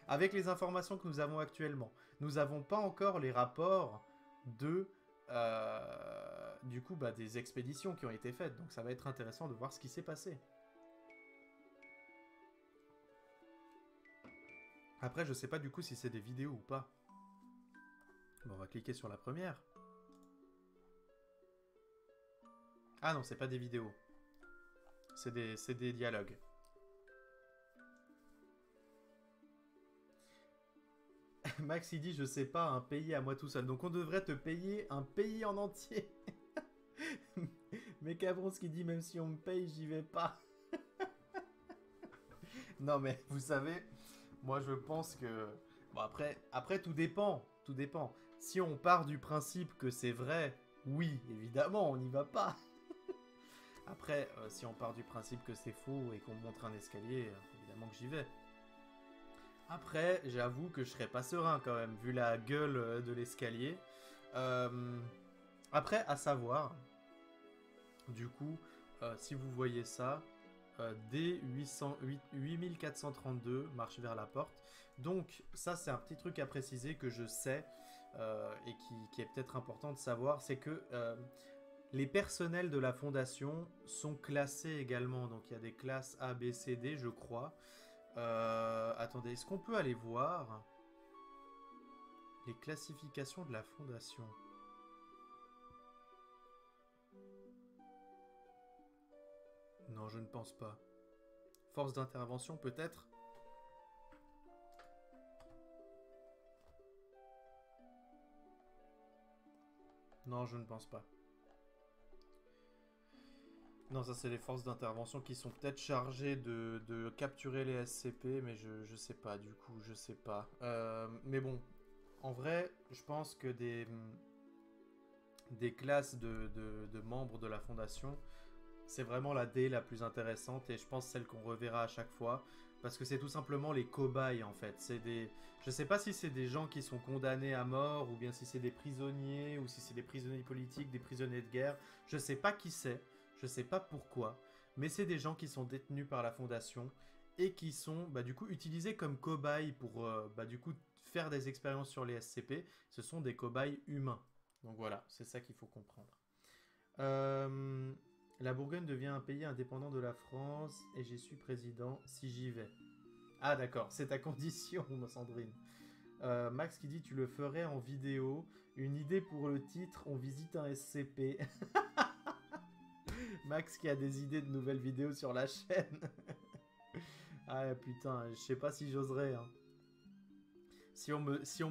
Avec les informations que nous avons actuellement. Nous n'avons pas encore les rapports de du coup des expéditions qui ont été faites. Donc ça va être intéressant de voir ce qui s'est passé. Après, je sais pas du coup si c'est des vidéos ou pas. Bon, on va cliquer sur la première. Ah non, c'est pas des vidéos. C'est des dialogues. Max, il dit, je sais pas, un pays à moi tout seul. Donc on devrait te payer un pays en entier. Mais Cabron, ce qui dit, même si on me paye, j'y vais pas. Non mais, vous savez, moi je pense que... Bon, après tout dépend. Tout dépend. Si on part du principe que c'est vrai, oui, évidemment, on n'y va pas. Après, si on part du principe que c'est faux et qu'on montre un escalier, évidemment que j'y vais. Après, j'avoue que je serais pas serein quand même, vu la gueule de l'escalier. Après, à savoir, du coup, si vous voyez ça, D8432 marche vers la porte. Donc, ça, c'est un petit truc à préciser que je sais et qui est peut-être important de savoir, c'est que les personnels de la fondation sont classés également. Donc, il y a des classes A, B, C, D, je crois. Attendez, est-ce qu'on peut aller voir les classifications de la fondation? Non, je ne pense pas. Force d'intervention, peut-être? Non, je ne pense pas. Non, ça c'est les forces d'intervention qui sont peut-être chargées de capturer les SCP, mais je sais pas, du coup, je sais pas. Mais bon, en vrai, je pense que des classes de membres de la Fondation, c'est vraiment la D la plus intéressante, et je pense celle qu'on reverra à chaque fois, parce que c'est tout simplement les cobayes en fait. C'est des... Je sais pas si c'est des gens qui sont condamnés à mort, ou bien si c'est des prisonniers, ou si c'est des prisonniers politiques, des prisonniers de guerre. Je sais pas qui c'est, je sais pas pourquoi, mais c'est des gens qui sont détenus par la Fondation, et qui sont bah, du coup utilisés comme cobayes pour bah, du coup faire des expériences sur les SCP. Ce sont des cobayes humains. Donc voilà, c'est ça qu'il faut comprendre. Euh, la Bourgogne devient un pays indépendant de la France et j'y suis président si j'y vais. Ah d'accord, c'est ta condition, Sandrine. Max qui dit tu le ferais en vidéo. Une idée pour le titre, on visite un SCP. Max qui a des idées de nouvelles vidéos sur la chaîne. Ah putain, je sais pas si j'oserais. Hein. Si on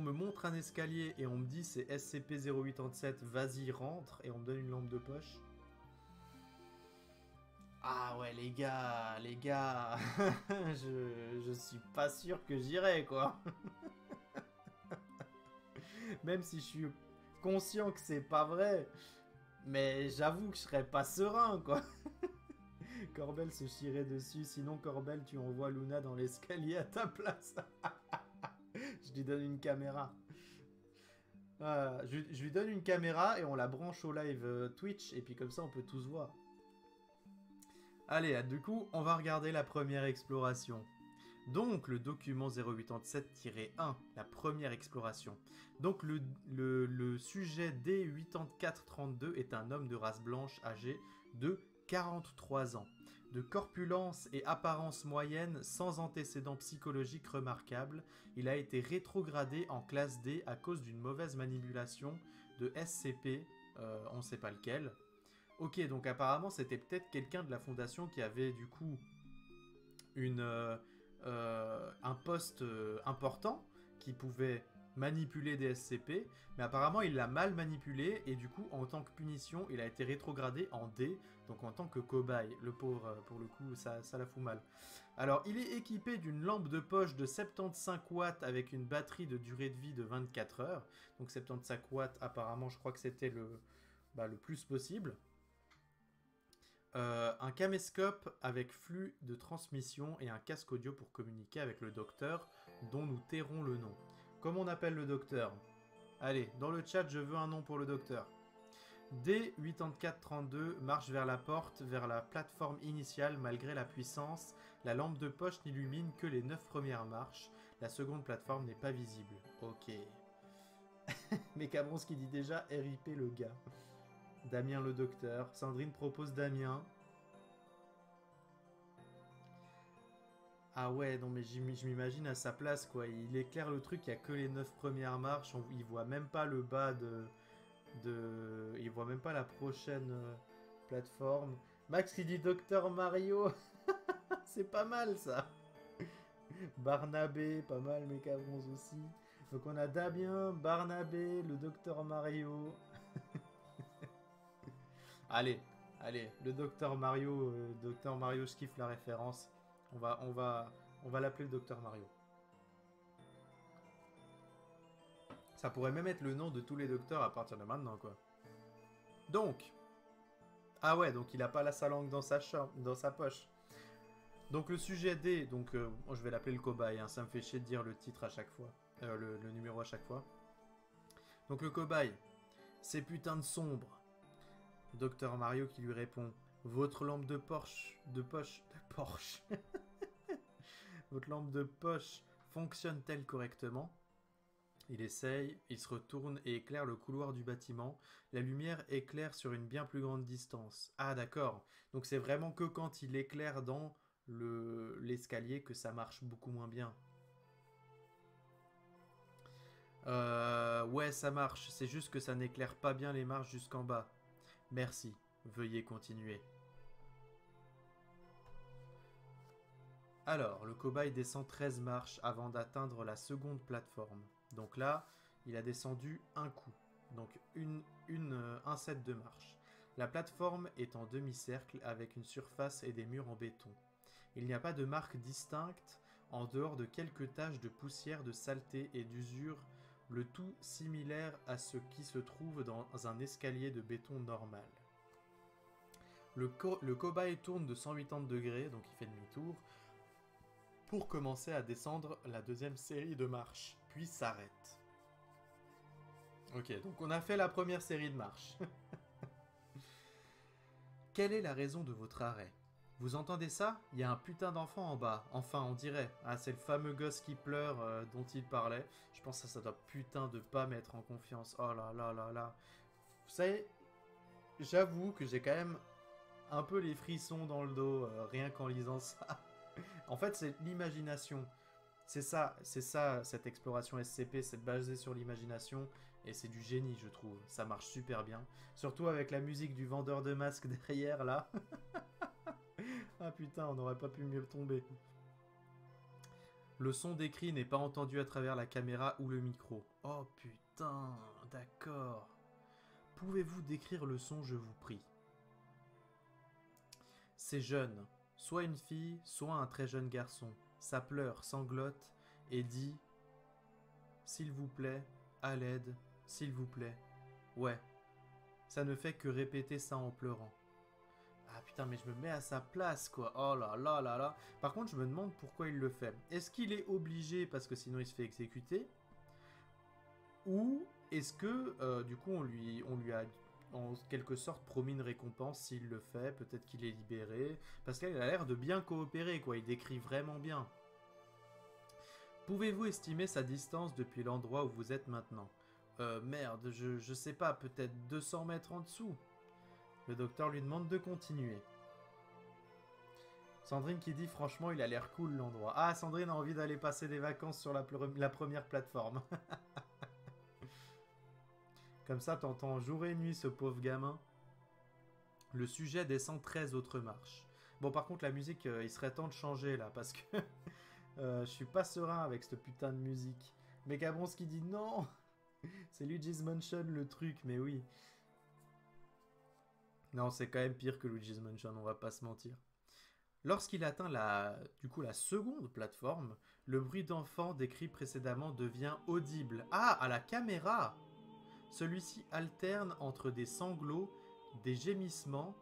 me montre un escalier et on me dit c'est SCP-087, vas-y rentre, et on me donne une lampe de poche. Ah ouais les gars, je suis pas sûr que j'irai quoi. Même si je suis conscient que c'est pas vrai, mais j'avoue que je serais pas serein quoi. Corbel se chierait dessus, sinon Corbel tu envoies Luna dans l'escalier à ta place. Je lui donne une caméra. Je lui donne une caméra et on la branche au live Twitch et puis comme ça on peut tous voir. Allez, du coup, on va regarder la première exploration. Donc, le document 087-1, la première exploration. Donc, le sujet D8432 est un homme de race blanche âgé de 43 ans. De corpulence et apparence moyenne, sans antécédents psychologiques remarquables, il a été rétrogradé en classe D à cause d'une mauvaise manipulation de SCP, on ne sait pas lequel. Ok, donc apparemment c'était peut-être quelqu'un de la fondation qui avait du coup un poste important, qui pouvait manipuler des SCP, mais apparemment il l'a mal manipulé et du coup en tant que punition il a été rétrogradé en D, donc en tant que cobaye. Le pauvre, pour le coup, ça la fout mal. Alors il est équipé d'une lampe de poche de 75 watts avec une batterie de durée de vie de 24 heures. Donc 75 watts apparemment je crois que c'était le plus possible. Un caméscope avec flux de transmission et un casque audio pour communiquer avec le docteur, dont nous tairons le nom. Comment on appelle le docteur? Allez, dans le chat, je veux un nom pour le docteur. D8432 marche vers la porte, vers la plateforme initiale malgré la puissance. La lampe de poche n'illumine que les 9 premières marches. La seconde plateforme n'est pas visible. Ok. Mais Cabrons qui dit déjà RIP le gars. Damien le docteur. Sandrine propose Damien. Ah ouais, non mais je m'imagine à sa place quoi. Il éclaire le truc, il n'y a que les 9 premières marches. Il voit même pas le bas il voit même pas la prochaine plateforme. Max qui dit Docteur Mario. C'est pas mal ça. Barnabé, pas mal mes cabrons aussi. Donc on a Damien, Barnabé, le Docteur Mario. Allez, allez, le Docteur Mario, je kiffe la référence. On va l'appeler le Docteur Mario. Ça pourrait même être le nom de tous les docteurs à partir de maintenant, quoi. Donc, ah ouais, donc il a pas sa langue dans sa poche. Donc le sujet D, donc je vais l'appeler le cobaye, hein, ça me fait chier de dire le titre à chaque fois, le numéro à chaque fois. Donc le cobaye, c'est putain de sombre. Docteur Mario qui lui répond, votre lampe de poche, votre lampe de poche fonctionne-t-elle correctement? Il essaye, il se retourne et éclaire le couloir du bâtiment. La lumière éclaire sur une bien plus grande distance. Ah d'accord, donc c'est vraiment que quand il éclaire dans l'escalier que ça marche beaucoup moins bien. Ouais, ça marche, c'est juste que ça n'éclaire pas bien les marches jusqu'en bas. Merci, veuillez continuer. Alors, le cobaye descend 13 marches avant d'atteindre la seconde plateforme. Donc là, il a descendu un coup. Donc un set de marches. La plateforme est en demi-cercle avec une surface et des murs en béton. Il n'y a pas de marque distincte en dehors de quelques taches de poussière, de saleté et d'usure, le tout similaire à ce qui se trouve dans un escalier de béton normal. Le cobaye tourne de 180 degrés, donc il fait demi-tour, pour commencer à descendre la deuxième série de marches, puis s'arrête. Ok, donc on a fait la première série de marches. Quelle est la raison de votre arrêt? Vous entendez ça? Il y a un putain d'enfant en bas. Enfin, on dirait. Ah, c'est le fameux gosse qui pleure dont il parlait. Je pense que ça doit putain de pas mettre en confiance. Oh là là là là. Vous savez, j'avoue que j'ai quand même un peu les frissons dans le dos rien qu'en lisant ça. En fait, c'est l'imagination. C'est ça, cette exploration SCP, c'est basé sur l'imagination et c'est du génie, je trouve. Ça marche super bien. Surtout avec la musique du vendeur de masques derrière, là. Ah putain, on n'aurait pas pu mieux tomber. Le son des cris n'est pas entendu à travers la caméra ou le micro. Oh putain, d'accord. Pouvez-vous décrire le son, je vous prie? C'est jeune. Soit une fille, soit un très jeune garçon. Ça pleure, sanglote et dit « S'il vous plaît, à l'aide, s'il vous plaît. » Ouais, ça ne fait que répéter ça en pleurant. Ah putain, mais je me mets à sa place, quoi. Oh là là là là. Par contre, je me demande pourquoi il le fait. Est-ce qu'il est obligé parce que sinon il se fait exécuter? Ou est-ce que, du coup, on lui a en quelque sorte promis une récompense s'il le fait? Peut-être qu'il est libéré. Parce qu'il a l'air de bien coopérer, quoi. Il décrit vraiment bien. Pouvez-vous estimer sa distance depuis l'endroit où vous êtes maintenant? Merde, je sais pas, peut-être 200 mètres en dessous. Le docteur lui demande de continuer. Sandrine qui dit franchement il a l'air cool l'endroit. Ah, Sandrine a envie d'aller passer des vacances sur la première plateforme. Comme ça t'entends jour et nuit ce pauvre gamin. Le sujet descend 13 autres marches. Bon par contre la musique il serait temps de changer là parce que je suis pas serein avec cette putain de musique. Megabronze qui dit non. C'est Luigi's Mansion le truc, mais oui. Non, c'est quand même pire que Luigi's Mansion, on va pas se mentir. Lorsqu'il atteint la seconde plateforme, le bruit d'enfant décrit précédemment devient audible. Ah, à la caméra! Celui-ci alterne entre des sanglots, des gémissements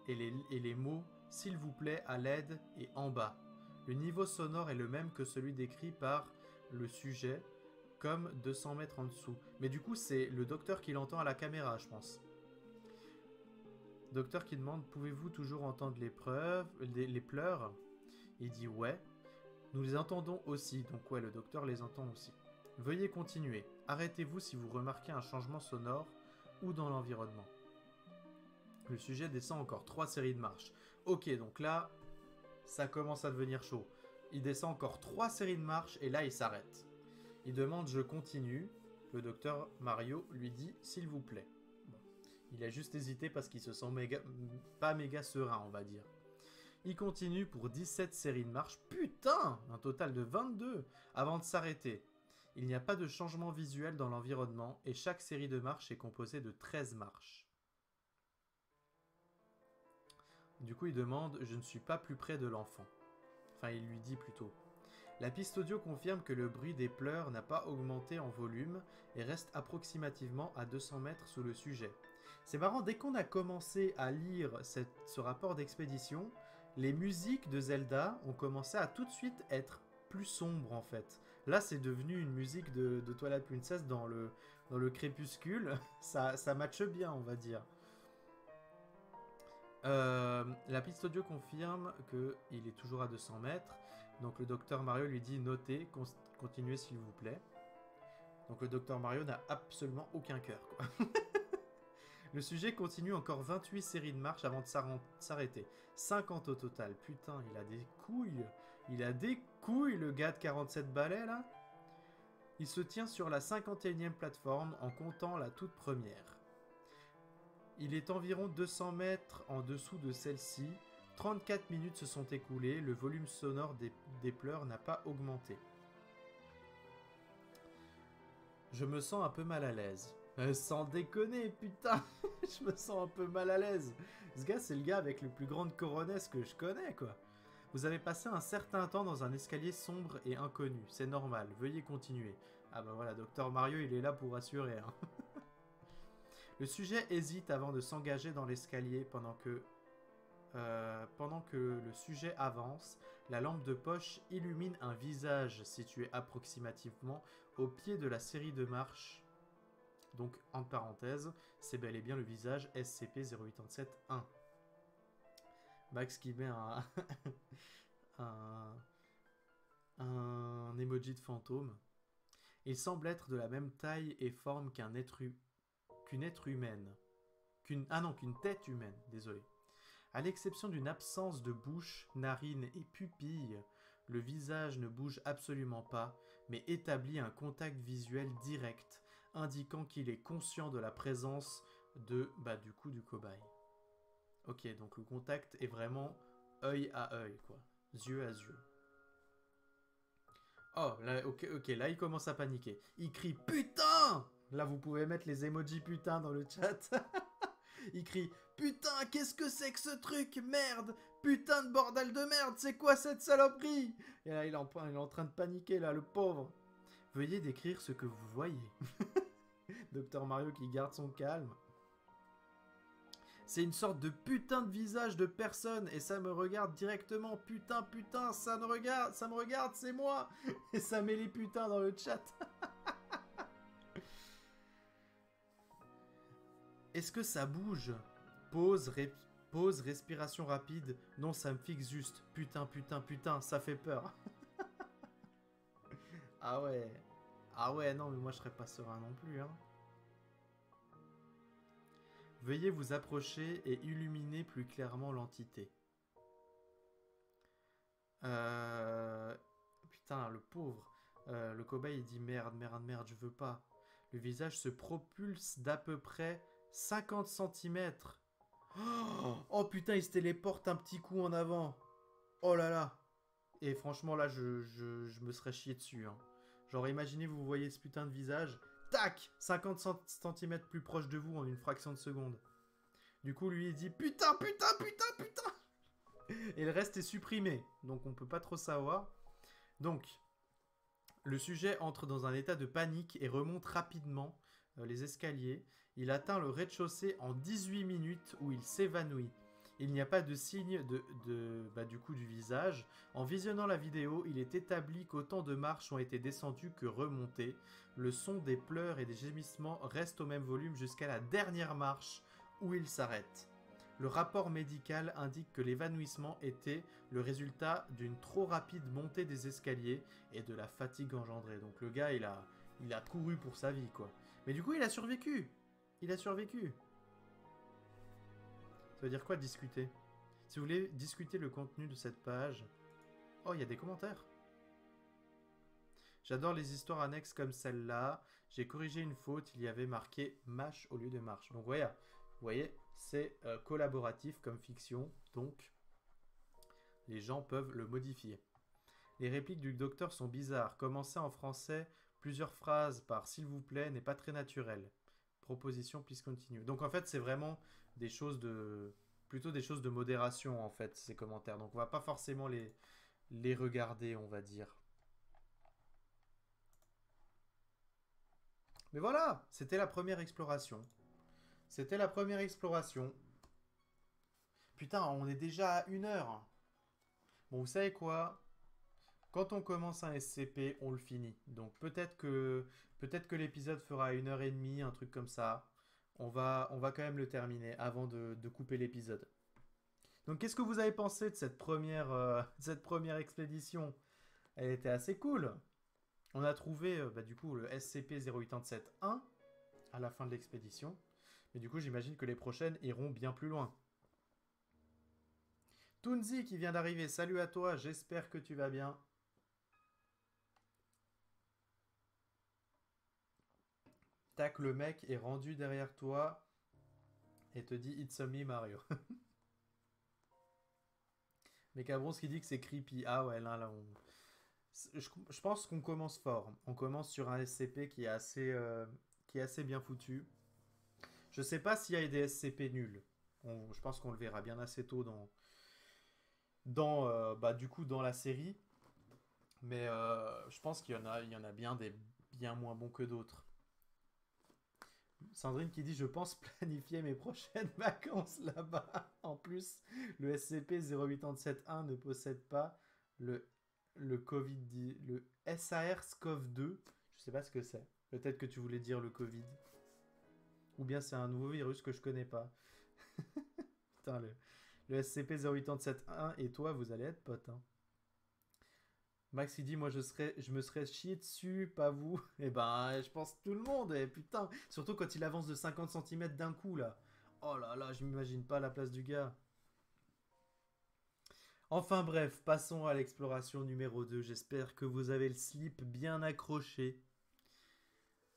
et les mots « s'il vous plaît, à l'aide » et « en bas ». Le niveau sonore est le même que celui décrit par le sujet, comme 200 mètres en dessous. Mais du coup, c'est le docteur qui l'entend à la caméra, je pense. Docteur qui demande « Pouvez-vous toujours entendre les pleurs ?» Il dit « Ouais. » Nous les entendons aussi, donc ouais, le docteur les entend aussi. Veuillez continuer. Arrêtez-vous si vous remarquez un changement sonore ou dans l'environnement. Le sujet descend encore 3 séries de marches. Ok, donc là, ça commence à devenir chaud. Il descend encore 3 séries de marches et là, il s'arrête. Il demande « Je continue ». Le docteur Mario lui dit « S'il vous plaît ». Il a juste hésité parce qu'il se sent pas méga serein, on va dire. Il continue pour 17 séries de marches. Putain! Un total de 22 avant de s'arrêter. Il n'y a pas de changement visuel dans l'environnement et chaque série de marches est composée de 13 marches. Du coup, il demande « Je ne suis pas plus près de l'enfant ». Enfin, il lui dit plutôt. La piste audio confirme que le bruit des pleurs n'a pas augmenté en volume et reste approximativement à 200 mètres sous le sujet. C'est marrant, dès qu'on a commencé à lire ce rapport d'expédition, les musiques de Zelda ont commencé à tout de suite être plus sombres en fait. Là, c'est devenu une musique de Twilight Princess dans le crépuscule. Ça matche bien, on va dire. La piste audio confirme qu'il est toujours à 200 mètres. Donc le docteur Mario lui dit « Notez, continuez s'il vous plaît ». Donc le docteur Mario n'a absolument aucun cœur, quoi. Le sujet continue encore 28 séries de marches avant de s'arrêter. 50 au total. Putain, il a des couilles. Il a des couilles, le gars de 47 balais, là. Il se tient sur la 51e plateforme en comptant la toute première. Il est environ 200 mètres en dessous de celle-ci. 34 minutes se sont écoulées. Le volume sonore des pleurs n'a pas augmenté. Je me sens un peu mal à l'aise. Sans déconner, putain. Je me sens un peu mal à l'aise. Ce gars, c'est le gars avec le plus grande coronesse que je connais, quoi. Vous avez passé un certain temps dans un escalier sombre et inconnu. C'est normal, veuillez continuer. Ah bah voilà, Docteur Mario, il est là pour assurer. Hein. Le sujet hésite avant de s'engager dans l'escalier pendant que le sujet avance. La lampe de poche illumine un visage situé approximativement au pied de la série de marches. Donc, en parenthèse, c'est bel et bien le visage SCP-0871. Max qui met un, un emoji de fantôme. Il semble être de la même taille et forme qu'une être humaine. Qu'une tête humaine, désolé. À l'exception d'une absence de bouche, narines et pupilles, le visage ne bouge absolument pas, mais établit un contact visuel direct, indiquant qu'il est conscient de la présence du cobaye. Ok, donc le contact est vraiment œil à œil, quoi. Yeux à yeux. Oh, là, ok, là il commence à paniquer. Il crie putain. Là vous pouvez mettre les emojis putain dans le chat. Il crie putain, qu'est-ce que c'est que ce truc, merde, putain de bordel de merde, c'est quoi cette saloperie? Et là il est en train de paniquer là, le pauvre. Veuillez décrire ce que vous voyez. Docteur Mario qui garde son calme. C'est une sorte de putain de visage de personne et ça me regarde directement. Putain, ça me regarde, c'est moi. Et ça met les putains dans le chat. Est-ce que ça bouge? Pause, respiration rapide. Non, ça me fixe juste. Putain, ça fait peur. Ah ouais. Ah ouais, non, mais moi je serais pas serein non plus, hein. Veuillez vous approcher et illuminer plus clairement l'entité. Putain, le pauvre. Le cobaye il dit merde, je veux pas. Le visage se propulse d'à peu près 50 cm. Oh putain, il se téléporte un petit coup en avant. Oh là là. Et franchement, là, je me serais chié dessus. Hein. Genre, imaginez, vous voyez ce putain de visage. Tac 50 cm plus proche de vous en une fraction de seconde. Du coup, lui, il dit putain. Et le reste est supprimé. Donc, on peut pas trop savoir. Donc, le sujet entre dans un état de panique et remonte rapidement les escaliers. Il atteint le rez-de-chaussée en 18 minutes où il s'évanouit. Il n'y a pas de signe du visage. En visionnant la vidéo, il est établi qu'autant de marches ont été descendues que remontées. Le son des pleurs et des gémissements reste au même volume jusqu'à la dernière marche où il s'arrête. Le rapport médical indique que l'évanouissement était le résultat d'une trop rapide montée des escaliers et de la fatigue engendrée. Donc le gars, il a couru pour sa vie, quoi. Mais du coup, il a survécu. Ça veut dire quoi discuter? Si vous voulez discuter le contenu de cette page... Oh, il y a des commentaires. J'adore les histoires annexes comme celle-là. J'ai corrigé une faute, il y avait marqué mâche au lieu de marche. Donc vous voyez, c'est collaboratif comme fiction, donc les gens peuvent le modifier. Les répliques du docteur sont bizarres. Commencer en français plusieurs phrases par s'il vous plaît n'est pas très naturel. Proposition, please continue. Donc en fait, c'est vraiment des choses plutôt des choses de modération en fait, ces commentaires. Donc on va pas forcément les regarder, on va dire. Mais voilà, c'était la première exploration. Putain, on est déjà à 1 heure. Bon, vous savez quoi? Quand on commence un SCP, on le finit. Donc peut-être que l'épisode fera 1 heure et demie, un truc comme ça. On va quand même le terminer avant de couper l'épisode. Donc qu'est-ce que vous avez pensé de cette première expédition? Elle était assez cool. On a trouvé du coup le SCP-0871 à la fin de l'expédition. Mais du coup, j'imagine que les prochaines iront bien plus loin. Toonzi qui vient d'arriver, salut à toi, j'espère que tu vas bien. Tac, le mec est rendu derrière toi et te dit It's a me Mario. Mais Cabron, qui dit que c'est creepy. Ah ouais, là on... Je pense qu'on commence fort. On commence sur un SCP qui est qui est assez bien foutu. Je sais pas s'il y a des SCP nuls. Je pense qu'on le verra bien assez tôt du coup, dans la série. Mais je pense qu'il y en a bien des bien moins bons que d'autres. Sandrine qui dit je pense planifier mes prochaines vacances là-bas. En plus, le SCP-0871 ne possède pas le, le SARS-CoV-2. Je sais pas ce que c'est. Peut-être que tu voulais dire le Covid. Ou bien c'est un nouveau virus que je connais pas. Putain, le SCP-0871 et toi, vous allez être potes. Hein. Max il dit moi je me serais chié dessus, pas vous. Eh ben je pense tout le monde, et putain. Surtout quand il avance de 50 centimètres d'un coup là. Oh là là, je m'imagine pas la place du gars. Enfin bref, passons à l'exploration numéro 2. J'espère que vous avez le slip bien accroché.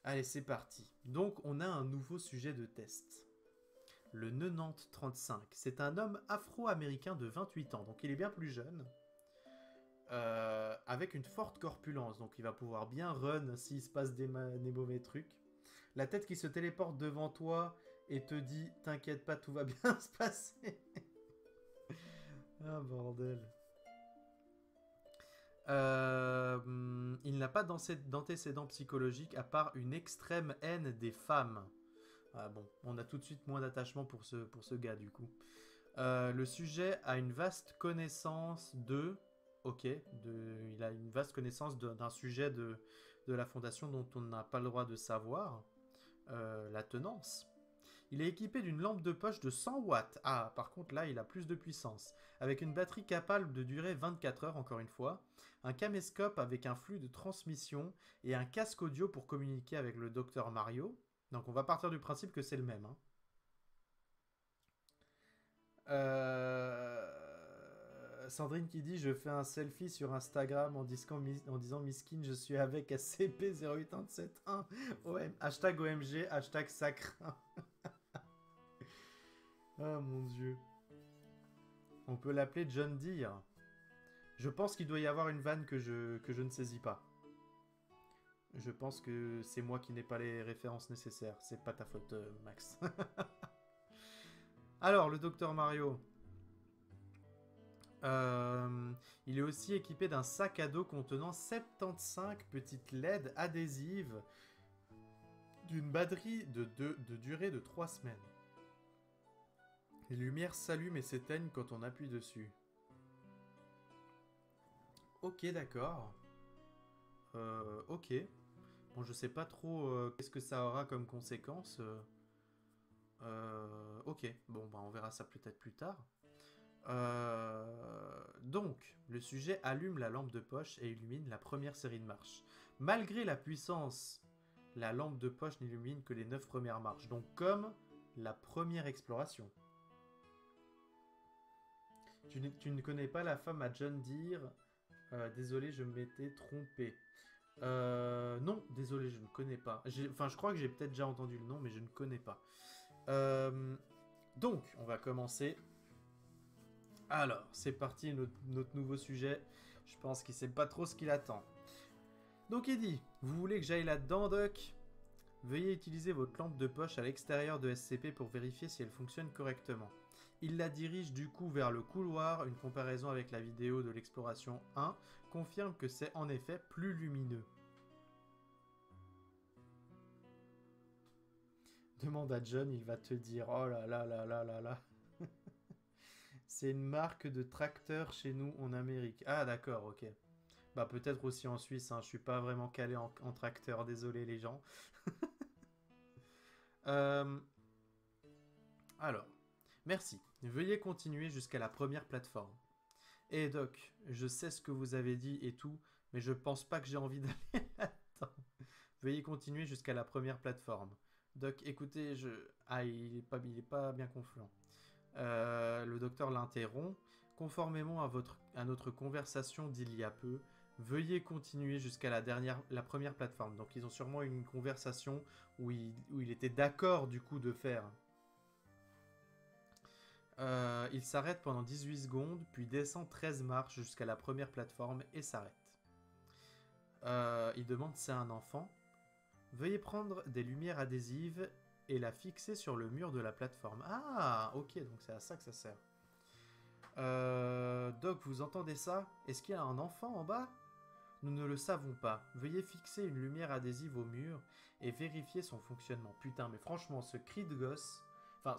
Allez, c'est parti. Donc on a un nouveau sujet de test. Le 9035. C'est un homme afro-américain de 28 ans, donc il est bien plus jeune. Avec une forte corpulence, donc il va pouvoir bien run s'il se passe des mauvais trucs. La tête qui se téléporte devant toi et te dit t'inquiète pas, tout va bien se passer. Ah bordel. Il n'a pas d'antécédents psychologiques à part une extrême haine des femmes. Ah bon, on a tout de suite moins d'attachement pour ce gars du coup. Le sujet a une vaste connaissance de... Ok, il a une vaste connaissance d'un sujet de la fondation dont on n'a pas le droit de savoir. La tenance. Il est équipé d'une lampe de poche de 100 watts. Ah, par contre là, il a plus de puissance. Avec une batterie capable de durer 24 heures, encore une fois. Un caméscope avec un flux de transmission. Et un casque audio pour communiquer avec le docteur Mario. Donc on va partir du principe que c'est le même. Hein. Sandrine qui dit je fais un selfie sur Instagram en disant Miskin je suis avec SCP-0871. Hashtag OMG, hashtag sacre. Oh mon dieu. On peut l'appeler John Deere. Je pense qu'il doit y avoir une vanne que je ne saisis pas. Je pense que c'est moi qui n'ai pas les références nécessaires. C'est pas ta faute, Max. Alors, le docteur Mario. Il est aussi équipé d'un sac à dos contenant 75 petites LED adhésives d'une batterie de durée de 3 semaines. Les lumières s'allument et s'éteignent quand on appuie dessus. Ok, d'accord. Ok. Bon, je sais pas trop qu'est-ce que ça aura comme conséquence. Ok, bon, bah, on verra ça peut-être plus tard. Donc, le sujet allume la lampe de poche et illumine la première série de marches. Malgré la puissance, la lampe de poche n'illumine que les 9 premières marches. Donc, comme la première exploration. Tu ne connais pas la femme à John Deere. Désolé, je m'étais trompé. Non, désolé, je ne connais pas. Enfin, je crois que j'ai peut-être déjà entendu le nom, mais je ne connais pas. Donc, on va commencer. Alors, c'est parti, notre nouveau sujet. Je pense qu'il sait pas trop ce qu'il attend. Donc, il dit, vous voulez que j'aille là-dedans, Doc? Veuillez utiliser votre lampe de poche à l'extérieur de SCP pour vérifier si elle fonctionne correctement. Il la dirige du coup vers le couloir. Une comparaison avec la vidéo de l'exploration 1 confirme que c'est en effet plus lumineux. Demande à John, il va te dire, oh là là là là là là. C'est une marque de tracteur chez nous en Amérique. Ah d'accord, ok. Bah peut-être aussi en Suisse, hein. Je suis pas vraiment calé en tracteur, désolé les gens. Alors, merci. Veuillez continuer jusqu'à la première plateforme. Eh Doc, je sais ce que vous avez dit et tout, mais je pense pas que j'ai envie d'aller là-dedans. Veuillez continuer jusqu'à la première plateforme. Doc, écoutez, Ah, il est pas bien confluent. Le docteur l'interrompt. Conformément à notre conversation d'il y a peu, veuillez continuer jusqu'à la première plateforme. Donc ils ont sûrement une conversation où il était d'accord du coup de faire. Il s'arrête pendant 18 secondes, puis descend 13 marches jusqu'à la première plateforme et s'arrête. Il demande c'est un enfant. Veuillez prendre des lumières adhésives et la fixer sur le mur de la plateforme. Ah, ok, donc c'est à ça que ça sert. Doc, vous entendez ça? Est-ce qu'il y a un enfant en bas? Nous ne le savons pas. Veuillez fixer une lumière adhésive au mur et vérifier son fonctionnement. Putain, mais franchement, ce cri de gosse, enfin,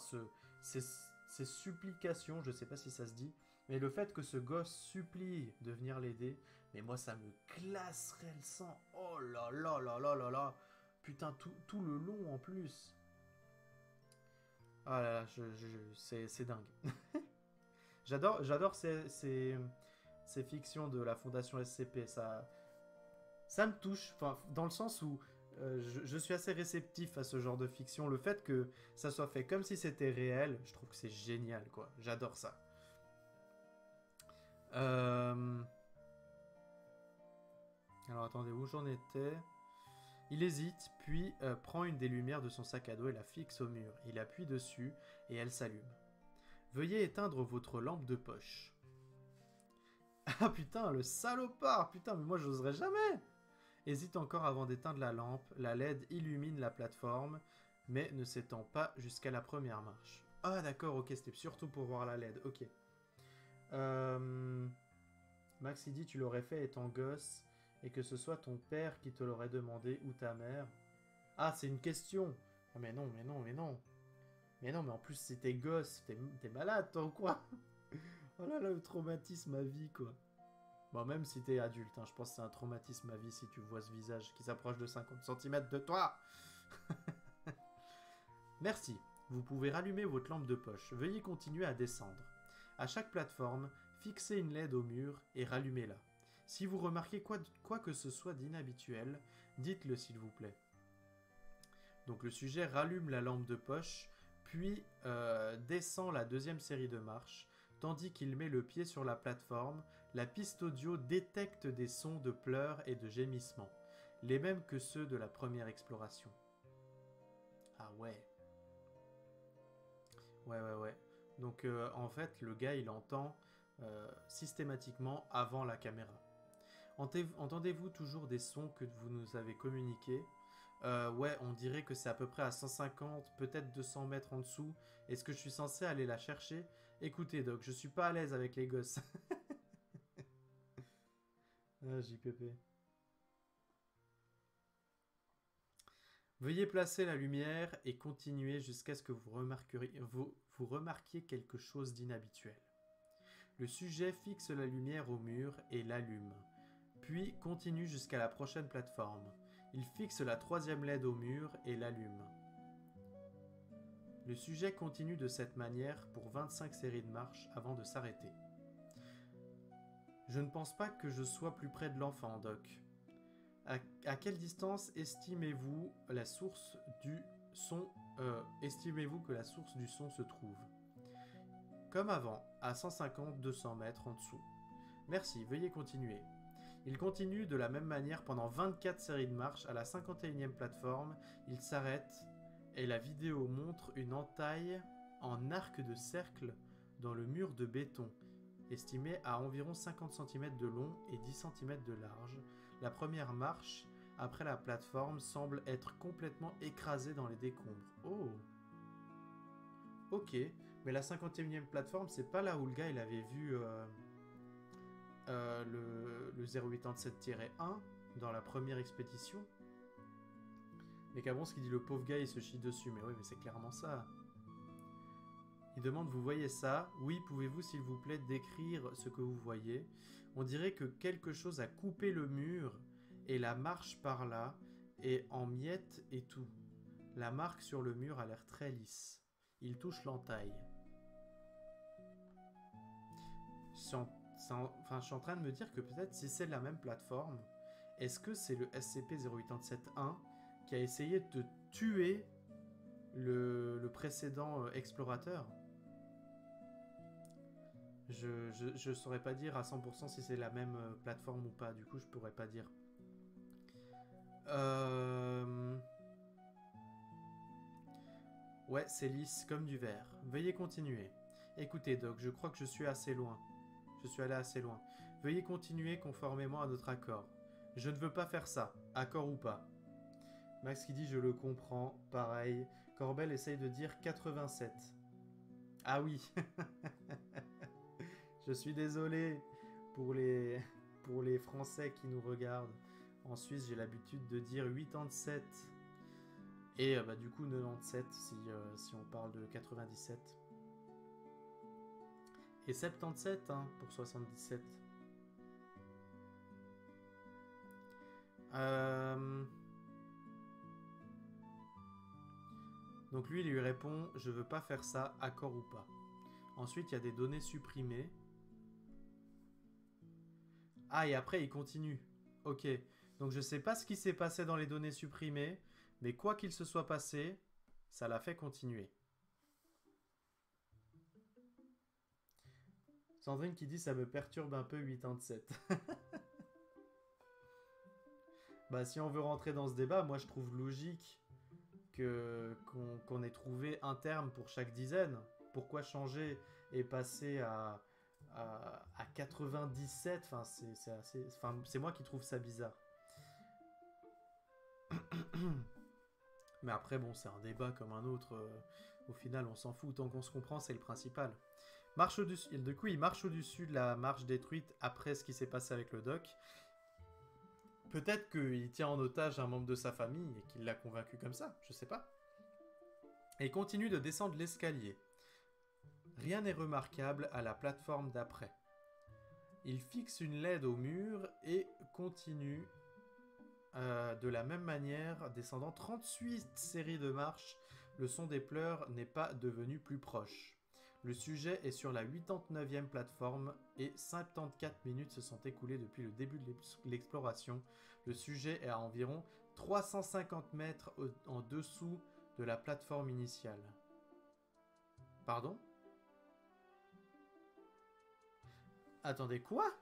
ces supplications, je sais pas si ça se dit, mais le fait que ce gosse supplie de venir l'aider, mais moi, ça me glacerait le sang. Oh là là là là là là. Putain, tout le long en plus. Ah là là, c'est dingue. J'adore ces fictions de la Fondation SCP. Ça me touche, enfin, dans le sens où je suis assez réceptif à ce genre de fiction. Le fait que ça soit fait comme si c'était réel, je trouve que c'est génial, quoi. J'adore ça. Alors attendez, où j'en étais? Il hésite, puis prend une des lumières de son sac à dos et la fixe au mur. Il appuie dessus et elle s'allume. Veuillez éteindre votre lampe de poche. Ah putain, le salopard! Putain, mais moi j'oserais jamais! Hésite encore avant d'éteindre la lampe. La LED illumine la plateforme, mais ne s'étend pas jusqu'à la première marche. Ah d'accord, ok, c'était surtout pour voir la LED, ok. Max, il dit tu l'aurais fait étant gosse, et que ce soit ton père qui te l'aurait demandé, ou ta mère. Ah, c'est une question! Ah mais non, mais non, mais non! Mais non, mais en plus, si t'es gosse, t'es malade, toi, ou quoi? Oh là là, le traumatisme à vie, quoi. Bon, même si t'es adulte, hein, je pense que c'est un traumatisme à vie si tu vois ce visage qui s'approche de 50 cm de toi. Merci. Vous pouvez rallumer votre lampe de poche. Veuillez continuer à descendre. À chaque plateforme, fixez une LED au mur et rallumez-la. Si vous remarquez quoi que ce soit d'inhabituel, dites-le s'il vous plaît. Donc le sujet rallume la lampe de poche, puis descend la deuxième série de marches. Tandis qu'il met le pied sur la plateforme, la piste audio détecte des sons de pleurs et de gémissements, les mêmes que ceux de la première exploration. Ah ouais. Ouais. Donc en fait, le gars, il entend systématiquement avant la caméra. Entendez-vous toujours des sons que vous nous avez communiqués? Ouais, on dirait que c'est à peu près à 150, peut-être 200 mètres en dessous. Est-ce que je suis censé aller la chercher? Écoutez, Doc, je suis pas à l'aise avec les gosses. Ah, JPP. Veuillez placer la lumière et continuer jusqu'à ce que vous remarquiez quelque chose d'inhabituel. Le sujet fixe la lumière au mur et l'allume, puis continue jusqu'à la prochaine plateforme. Il fixe la troisième LED au mur et l'allume. Le sujet continue de cette manière pour 25 séries de marches avant de s'arrêter. Je ne pense pas que je sois plus près de l'enfant, Doc. À quelle distance estimez-vous la source du son estimez-vous que la source du son se trouve? Comme avant, à 150-200 mètres en dessous. Merci, veuillez continuer. Il continue de la même manière pendant 24 séries de marches. À la 51e plateforme, il s'arrête et la vidéo montre une entaille en arc de cercle dans le mur de béton, estimé à environ 50 cm de long et 10 cm de large. La première marche après la plateforme semble être complètement écrasée dans les décombres. Oh! Ok, mais la 51e plateforme, c'est pas là où le gars il avait vu le 087-1 dans la première expédition. Mais Cabron, ce qu'il dit, le pauvre gars il se chie dessus. Mais oui, mais c'est clairement ça. Il demande, vous voyez ça? Oui, pouvez-vous s'il vous plaît décrire ce que vous voyez? On dirait que quelque chose a coupé le mur et la marche par là est en miettes et tout. La marque sur le mur a l'air très lisse. Il touche l'entaille. Je suis en train de me dire que peut-être si c'est la même plateforme, est-ce que c'est le SCP-087-1 qui a essayé de tuer le précédent explorateur? Je saurais pas dire à 100% si c'est la même plateforme ou pas, du coup je pourrais pas dire. Ouais, c'est lisse comme du verre. Veuillez continuer. Écoutez, Doc, je crois que je suis assez loin. Je suis allé assez loin. Veuillez continuer conformément à notre accord. Je ne veux pas faire ça, accord ou pas. Max qui dit je le comprends, pareil. Corbel essaye de dire 87. Ah oui. Je suis désolé pour les Français qui nous regardent. En Suisse, j'ai l'habitude de dire 87. Et bah, du coup 97 si on parle de 97. Et 77 hein, pour 77. Donc lui, il lui répond « Je veux pas faire ça, accord ou pas ». Ensuite, il y a des données supprimées. Ah, et après, il continue. Ok. Donc, je sais pas ce qui s'est passé dans les données supprimées, mais quoi qu'il se soit passé, ça l'a fait continuer. Sandrine qui dit « Ça me perturbe un peu 87 ». Bah, si on veut rentrer dans ce débat, moi, je trouve logique qu'on ait trouvé un terme pour chaque dizaine. Pourquoi changer et passer à 97? Enfin, c'est moi qui trouve ça bizarre. Mais après, bon, c'est un débat comme un autre. Au final, on s'en fout. Tant qu'on se comprend, c'est le principal. Du coup, il marche au-dessus de la marche détruite après ce qui s'est passé avec le doc. Peut-être qu'il tient en otage un membre de sa famille et qu'il l'a convaincu comme ça, je sais pas. Et il continue de descendre l'escalier. Rien n'est remarquable à la plateforme d'après. Il fixe une LED au mur et continue de la même manière, descendant 38 séries de marches. Le son des pleurs n'est pas devenu plus proche. Le sujet est sur la 89e plateforme et 54 minutes se sont écoulées depuis le début de l'exploration. Le sujet est à environ 350 mètres en dessous de la plateforme initiale. Pardon? Attendez, quoi?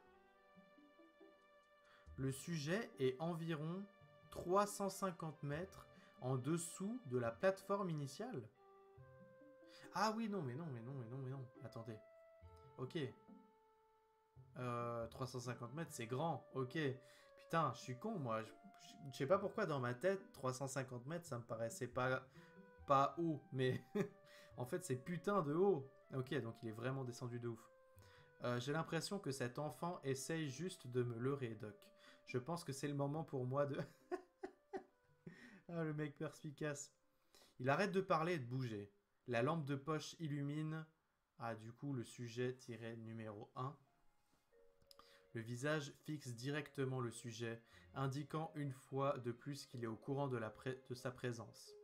Le sujet est environ 350 mètres en dessous de la plateforme initiale? Ah oui, non. Attendez. Ok. 350 mètres, c'est grand. Ok. Putain, je suis con, moi. Je sais pas pourquoi, dans ma tête, 350 mètres, ça me paraissait pas haut. Mais en fait, c'est putain de haut. Ok, donc il est vraiment descendu de ouf. J'ai l'impression que cet enfant essaye juste de me leurrer, Doc. Je pense que c'est le moment pour moi de... Ah, le mec perspicace. Il arrête de parler et de bouger. La lampe de poche illumine... Ah, du coup, le sujet tiré numéro 1. Le visage fixe directement le sujet, indiquant une fois de plus qu'il est au courant de sa présence.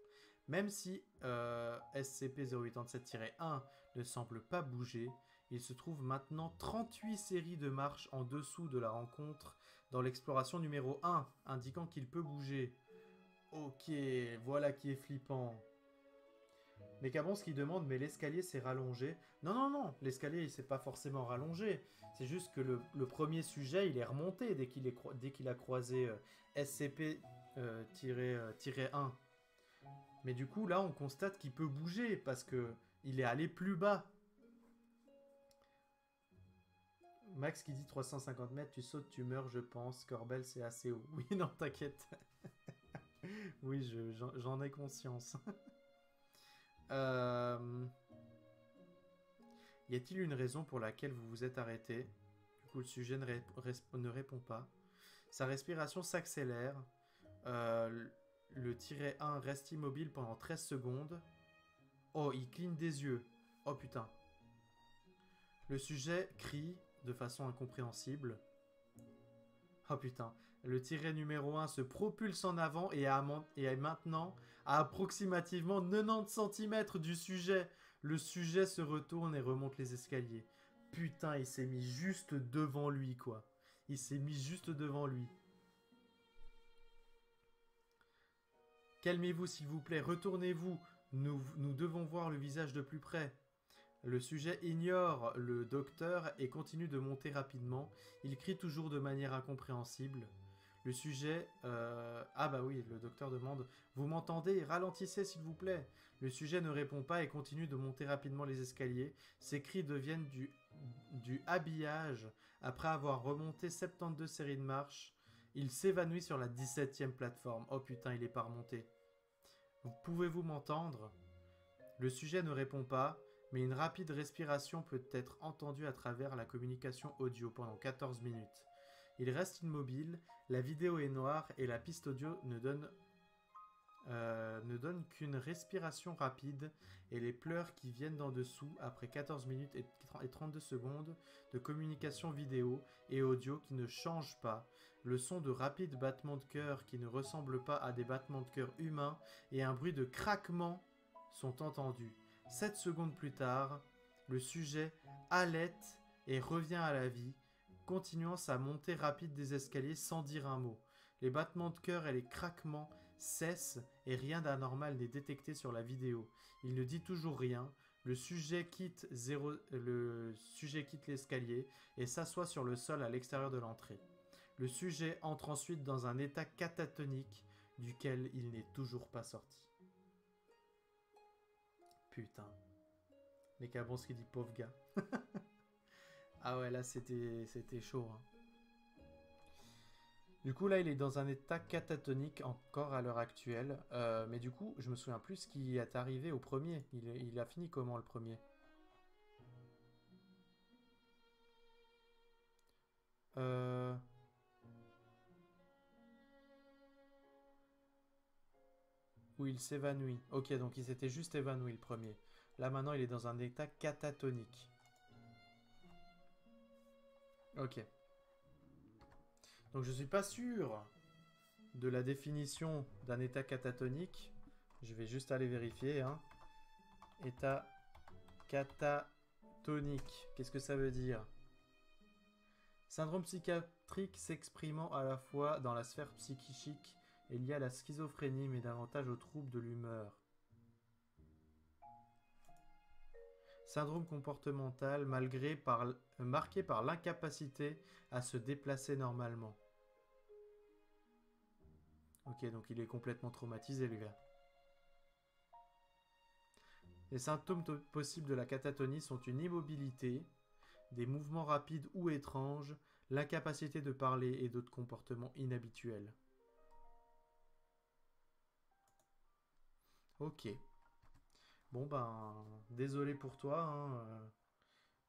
Même si SCP-087-1 ne semble pas bouger, il se trouve maintenant 38 séries de marches en dessous de la rencontre dans l'exploration numéro 1, indiquant qu'il peut bouger. Ok, voilà qui est flippant. Mais Cabron, ce qu'il demande, mais l'escalier s'est rallongé. Non, l'escalier il s'est pas forcément rallongé. C'est juste que le premier sujet, il est remonté dès qu'il a croisé SCP-1. Mais du coup, là, on constate qu'il peut bouger parce que il est allé plus bas. Max qui dit 350 mètres, tu sautes, tu meurs, je pense. Corbel, c'est assez haut. Oui, non, t'inquiète. Oui, j'en ai conscience. Y a-t-il une raison pour laquelle vous vous êtes arrêté? Du coup, le sujet ne répond pas. Sa respiration s'accélère. Le tiret 1 reste immobile pendant 13 secondes. Oh, il cligne des yeux. Oh putain. Le sujet crie de façon incompréhensible. Oh putain. Le tiret numéro 1 se propulse en avant et est maintenant à approximativement 90 cm du sujet. Le sujet se retourne et remonte les escaliers. Putain, il s'est mis juste devant lui, quoi. Il s'est mis juste devant lui. Calmez-vous, s'il vous plaît. Retournez-vous. Nous devons voir le visage de plus près. Le sujet ignore le docteur et continue de monter rapidement. Il crie toujours de manière incompréhensible. Le sujet... Ah bah oui, le docteur demande « Vous m'entendez? Ralentissez s'il vous plaît !» Le sujet ne répond pas et continue de monter rapidement les escaliers. Ses cris deviennent du habillage après avoir remonté 72 séries de marches Il s'évanouit sur la 17e plateforme. Oh putain, il est pas remonté. Pouvez-vous m'entendre? Le sujet ne répond pas, mais une rapide respiration peut être entendue à travers la communication audio pendant 14 minutes. Il reste immobile, la vidéo est noire et la piste audio ne donne qu'une respiration rapide et les pleurs qui viennent d'en dessous après 14 minutes et 32 secondes de communication vidéo et audio qui ne changent pas, le son de rapides battements de cœur qui ne ressemblent pas à des battements de cœur humains et un bruit de craquement sont entendus. 7 secondes plus tard, le sujet halète et revient à la vie, continuant sa montée rapide des escaliers sans dire un mot. Les battements de cœur et les craquements cesse et rien d'anormal n'est détecté sur la vidéo. Il ne dit toujours rien. Le sujet quitte l'escalier et s'assoit sur le sol à l'extérieur de l'entrée. Le sujet entre ensuite dans un état catatonique duquel il n'est toujours pas sorti. Putain. Mais Kabronski dit pauvre gars. Ah ouais, là c'était chaud. Hein. Du coup, là, il est dans un état catatonique encore à l'heure actuelle. Mais du coup, je me souviens plus ce qui est arrivé au premier. Il a fini comment, le premier? Où il s'évanouit. Ok, donc il s'était juste évanoui, le premier. Là, maintenant, il est dans un état catatonique. Ok. Donc je suis pas sûr de la définition d'un état catatonique. Je vais juste aller vérifier. Hein. État catatonique. Qu'est-ce que ça veut dire? Syndrome psychiatrique s'exprimant à la fois dans la sphère psychique et lié à la schizophrénie, mais davantage aux troubles de l'humeur. Syndrome comportemental marqué par l'incapacité à se déplacer normalement. Ok, donc il est complètement traumatisé, le gars. Les symptômes possibles de la catatonie sont une immobilité, des mouvements rapides ou étranges, l'incapacité de parler et d'autres comportements inhabituels. Ok. Bon ben, désolé pour toi, hein,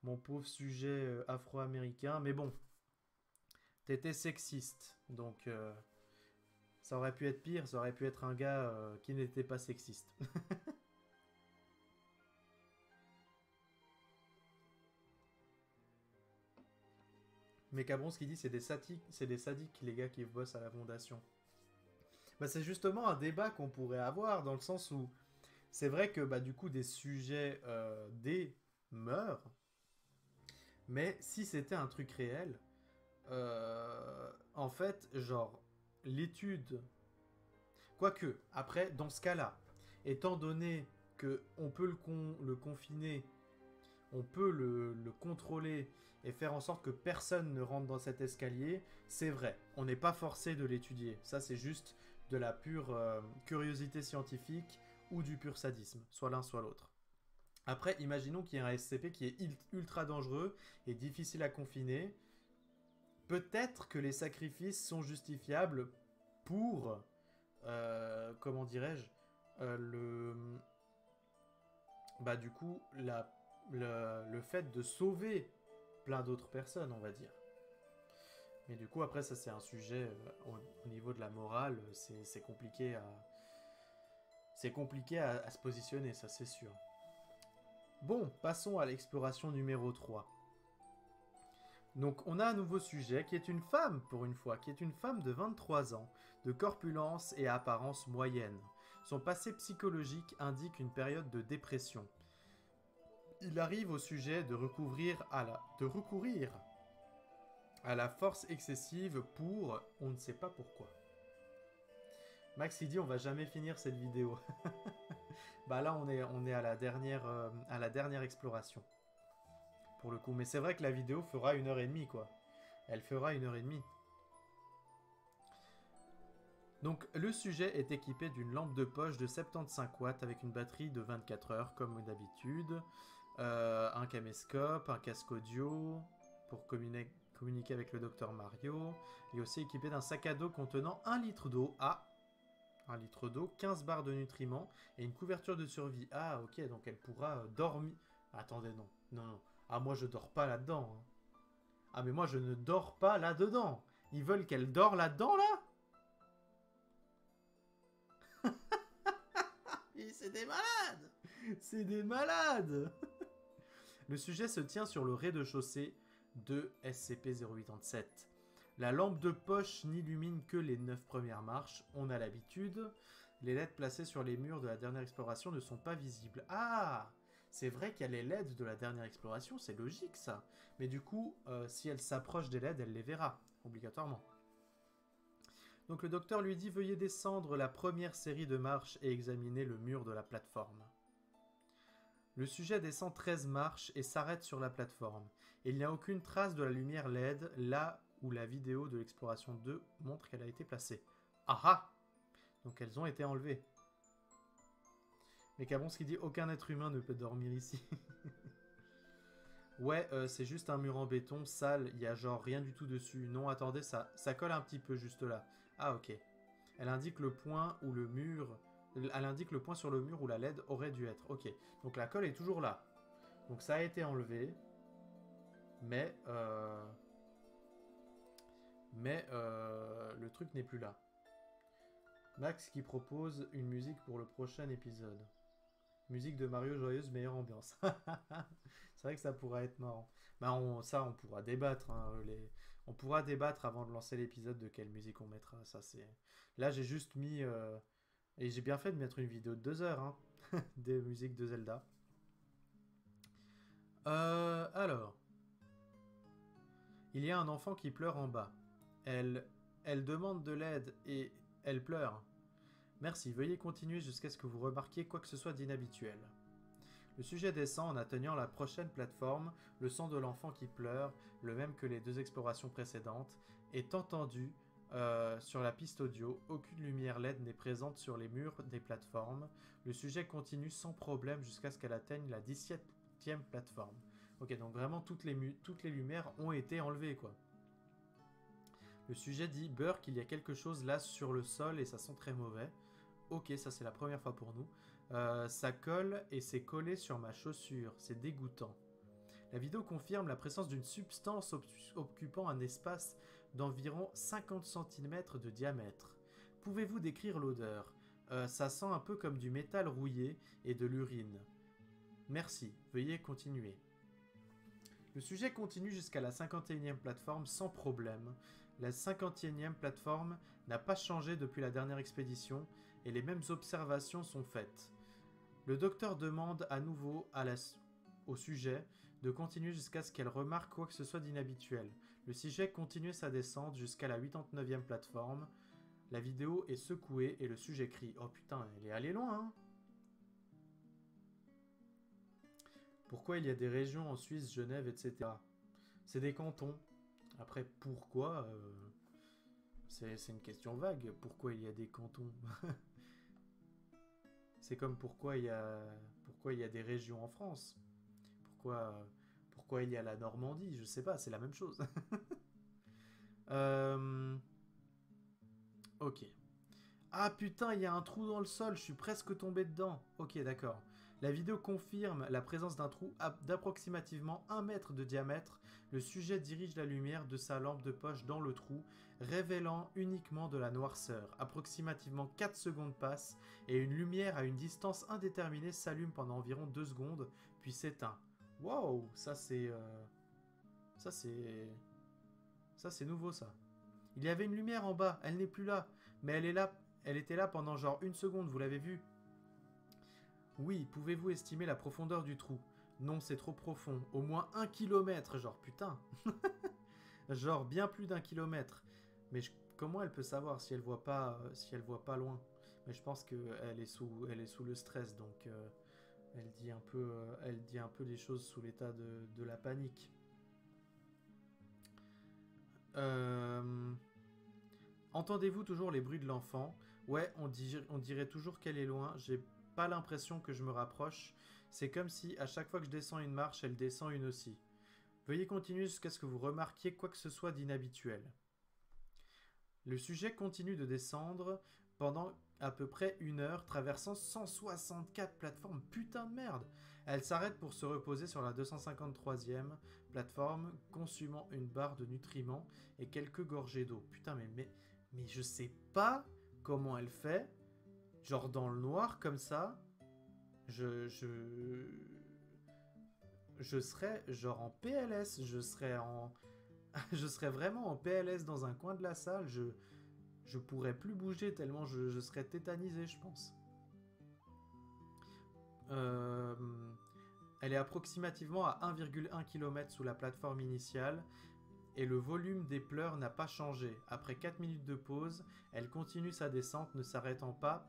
mon pauvre sujet afro-américain, mais bon, t'étais sexiste, donc ça aurait pu être pire, ça aurait pu être un gars qui n'était pas sexiste. Mais Cabron, ce qu'il dit, c'est des sadiques, les gars qui bossent à la fondation. Bah, c'est justement un débat qu'on pourrait avoir, dans le sens où c'est vrai que bah, du coup, des sujets des meurent, mais si c'était un truc réel, en fait, genre, l'étude... Quoique, après, dans ce cas-là, étant donné qu'on peut le confiner, on peut le contrôler et faire en sorte que personne ne rentre dans cet escalier, c'est vrai. On n'est pas forcé de l'étudier. Ça, c'est juste de la pure curiosité scientifique ou du pur sadisme, soit l'un, soit l'autre. Après, imaginons qu'il y ait un SCP qui est ultra dangereux et difficile à confiner. Peut-être que les sacrifices sont justifiables pour, comment dirais-je, bah du coup, le fait de sauver plein d'autres personnes, on va dire. Mais du coup, après, ça c'est un sujet au niveau de la morale, c'est compliqué à se positionner, ça c'est sûr. Bon, passons à l'exploration numéro 3. Donc on a un nouveau sujet qui est une femme pour une fois, qui est une femme de 23 ans, de corpulence et apparence moyenne. Son passé psychologique indique une période de dépression. Il arrive au sujet de recourir à la force excessive pour on ne sait pas pourquoi. Max il dit on va jamais finir cette vidéo. Bah là on est à la dernière exploration. Pour le coup, mais c'est vrai que la vidéo fera 1h30 quoi. Elle fera 1h30. Donc le sujet est équipé d'une lampe de poche de 75 watts avec une batterie de 24 heures comme d'habitude, un caméscope, un casque audio pour communiquer avec le docteur Mario. Il est aussi équipé d'un sac à dos contenant 1 litre d'eau. Ah, 1 litre d'eau, 15 barres de nutriments et une couverture de survie. Ah, ok, donc elle pourra dormir. Attendez, non, non, non. Ah, moi je dors pas là-dedans. Hein. Ah, mais moi je ne dors pas là-dedans. Ils veulent qu'elle dort là-dedans, là? C'est des malades! C'est des malades! Le sujet se tient sur le rez-de-chaussée de SCP-087. La lampe de poche n'illumine que les 9 premières marches, on a l'habitude. Les LED placées sur les murs de la dernière exploration ne sont pas visibles. Ah! C'est vrai qu'il y a les LED de la dernière exploration, c'est logique ça. Mais du coup, si elle s'approche des LED, elle les verra, obligatoirement. Donc le docteur lui dit « Veuillez descendre la première série de marches et examiner le mur de la plateforme. » Le sujet descend 13 marches et s'arrête sur la plateforme. Il n'y a aucune trace de la lumière LED là où la vidéo de l'exploration 2 montre qu'elle a été placée. Ah ah! Donc elles ont été enlevées. Mais Kabonski dit « Aucun être humain ne peut dormir ici. » Ouais, c'est juste un mur en béton, sale, il y a genre rien du tout dessus. Non, attendez, ça colle un petit peu juste là. Ah, ok. Elle indique le point où le mur... Elle indique le point sur le mur où la LED aurait dû être. Ok, donc la colle est toujours là. Donc ça a été enlevé. Mais le truc n'est plus là. Max qui propose une musique pour le prochain épisode. Musique de Mario Joyeuse, meilleure ambiance. C'est vrai que ça pourrait être marrant. Bah on pourra débattre. Hein, on pourra débattre avant de lancer l'épisode de quelle musique on mettra. Ça, c'est... Là, j'ai juste mis... Et j'ai bien fait de mettre une vidéo de 2 heures. Hein, des musiques de Zelda. Alors... Il y a un enfant qui pleure en bas. Elle demande de l'aide et elle pleure. Merci, veuillez continuer jusqu'à ce que vous remarquiez quoi que ce soit d'inhabituel. Le sujet descend en atteignant la prochaine plateforme, le son de l'enfant qui pleure, le même que les 2 explorations précédentes, est entendu sur la piste audio. Aucune lumière LED n'est présente sur les murs des plateformes. Le sujet continue sans problème jusqu'à ce qu'elle atteigne la 17e plateforme. Ok, donc vraiment toutes les lumières ont été enlevées, quoi. Le sujet dit « Burke, il y a quelque chose là sur le sol et ça sent très mauvais. » Ok, ça c'est la première fois pour nous. Ça colle et c'est collé sur ma chaussure. C'est dégoûtant. La vidéo confirme la présence d'une substance occupant un espace d'environ 50 cm de diamètre. Pouvez-vous décrire l'odeur? Ça sent un peu comme du métal rouillé et de l'urine. Merci, veuillez continuer. Le sujet continue jusqu'à la 51e plateforme sans problème. La 51e plateforme n'a pas changé depuis la dernière expédition et les mêmes observations sont faites. Le docteur demande à nouveau au sujet de continuer jusqu'à ce qu'elle remarque quoi que ce soit d'inhabituel. Le sujet continue sa descente jusqu'à la 89e plateforme. La vidéo est secouée et le sujet crie « Oh putain, elle est allée loin, hein !» Pourquoi il y a des régions en Suisse, Genève, etc. C'est des cantons. Après, pourquoi c'est une question vague. Pourquoi il y a des cantons? C'est comme pourquoi il y a des régions en France. Pourquoi il y a la Normandie? Je sais pas, c'est la même chose. Ok. Ah putain, il y a un trou dans le sol, je suis presque tombé dedans. Ok, d'accord. La vidéo confirme la présence d'un trou d'approximativement 1 mètre de diamètre. Le sujet dirige la lumière de sa lampe de poche dans le trou, révélant uniquement de la noirceur. Approximativement 4 secondes passent et une lumière à une distance indéterminée s'allume pendant environ 2 secondes, puis s'éteint. Wow, ça c'est nouveau ça. Il y avait une lumière en bas, elle n'est plus là, mais elle est là. Elle était là pendant genre 1 seconde, vous l'avez vu? Oui, pouvez-vous estimer la profondeur du trou? Non, c'est trop profond. Au moins 1 kilomètre, genre putain. Genre bien plus d'1 kilomètre. Mais comment elle peut savoir si elle voit pas loin? Mais je pense qu'elle est sous le stress, donc elle dit un peu les choses sous l'état de la panique. Entendez-vous toujours les bruits de l'enfant? Ouais, on dirait toujours qu'elle est loin. J'ai pas l'impression que je me rapproche. C'est comme si à chaque fois que je descends une marche, elle descend une aussi. Veuillez continuer jusqu'à ce que vous remarquiez quoi que ce soit d'inhabituel. Le sujet continue de descendre pendant à peu près 1 heure, traversant 164 plateformes. Putain de merde! Elle s'arrête pour se reposer sur la 253e plateforme, consumant une barre de nutriments et quelques gorgées d'eau. Putain, mais je sais pas comment elle fait. Genre dans le noir comme ça. Je serais genre en PLS. Je serais vraiment en PLS dans un coin de la salle. Je pourrais plus bouger tellement je serais tétanisé, je pense. Elle est approximativement à 1,1 km sous la plateforme initiale et le volume des pleurs n'a pas changé. Après 4 minutes de pause, elle continue sa descente ne s'arrêtant pas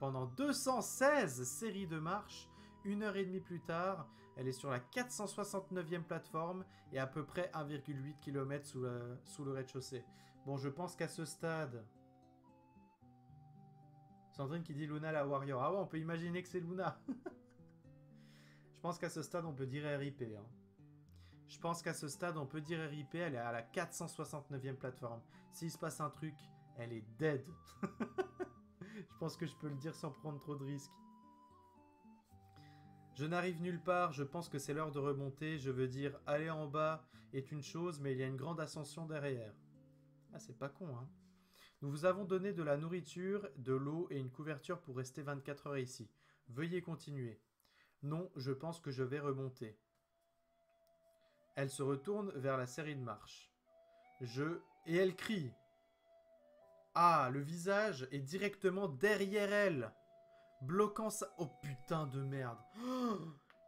pendant 216 séries de marches. 1 heure et demie plus tard, elle est sur la 469e plateforme et à peu près 1,8 km sous le rez-de-chaussée. Bon, je pense qu'à ce stade... Sandrine qui dit Luna la Warrior. Ah ouais, on peut imaginer que c'est Luna. Je pense qu'à ce stade, on peut dire RIP. Hein. Je pense qu'à ce stade, on peut dire RIP. Elle est à la 469e plateforme. S'il se passe un truc, elle est dead. Je pense que je peux le dire sans prendre trop de risques. Je n'arrive nulle part, je pense que c'est l'heure de remonter. Je veux dire, aller en bas est une chose, mais il y a une grande ascension derrière. Ah, c'est pas con, hein. Nous vous avons donné de la nourriture, de l'eau et une couverture pour rester 24 heures ici. Veuillez continuer. Non, je pense que je vais remonter. Elle se retourne vers la série de marches. Et elle crie. Ah, le visage est directement derrière elle. Bloquant sa... Oh putain de merde. Oh,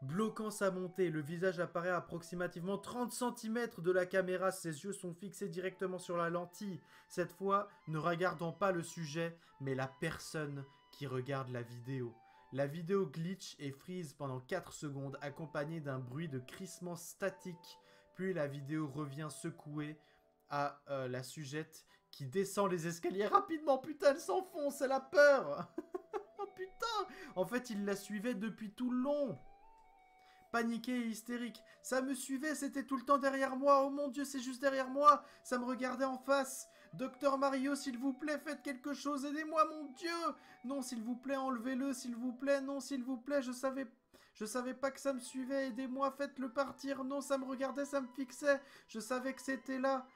bloquant sa montée, le visage apparaît à approximativement 30 cm de la caméra. Ses yeux sont fixés directement sur la lentille. Cette fois, ne regardant pas le sujet, mais la personne qui regarde la vidéo. La vidéo glitch et freeze pendant 4 secondes, accompagnée d'un bruit de crissement statique. Puis la vidéo revient secouée à la sujette qui descend les escaliers rapidement. Putain, elle s'enfonce, elle a peur. Oh putain! En fait, il la suivait depuis tout le long. Paniqué et hystérique. Ça me suivait, c'était tout le temps derrière moi. Oh mon Dieu, c'est juste derrière moi. Ça me regardait en face. Docteur Mario, s'il vous plaît, faites quelque chose. Aidez-moi, mon Dieu. Non, s'il vous plaît, enlevez-le, s'il vous plaît. Non, s'il vous plaît, je savais pas que ça me suivait. Aidez-moi, faites-le partir. Non, ça me regardait, ça me fixait. Je savais que c'était là.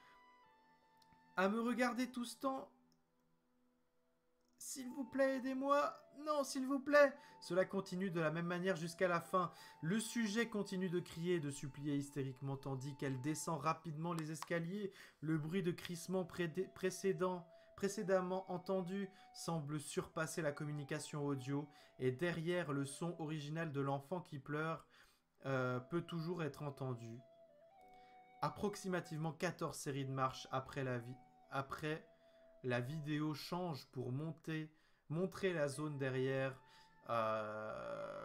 À me regarder tout ce temps. S'il vous plaît, aidez-moi. Non, s'il vous plaît. Cela continue de la même manière jusqu'à la fin. Le sujet continue de crier et de supplier hystériquement tandis qu'elle descend rapidement les escaliers. Le bruit de crissement précédemment entendu semble surpasser la communication audio et derrière le son original de l'enfant qui pleure peut toujours être entendu. Approximativement 14 séries de marches après la vidéo change pour montrer la zone derrière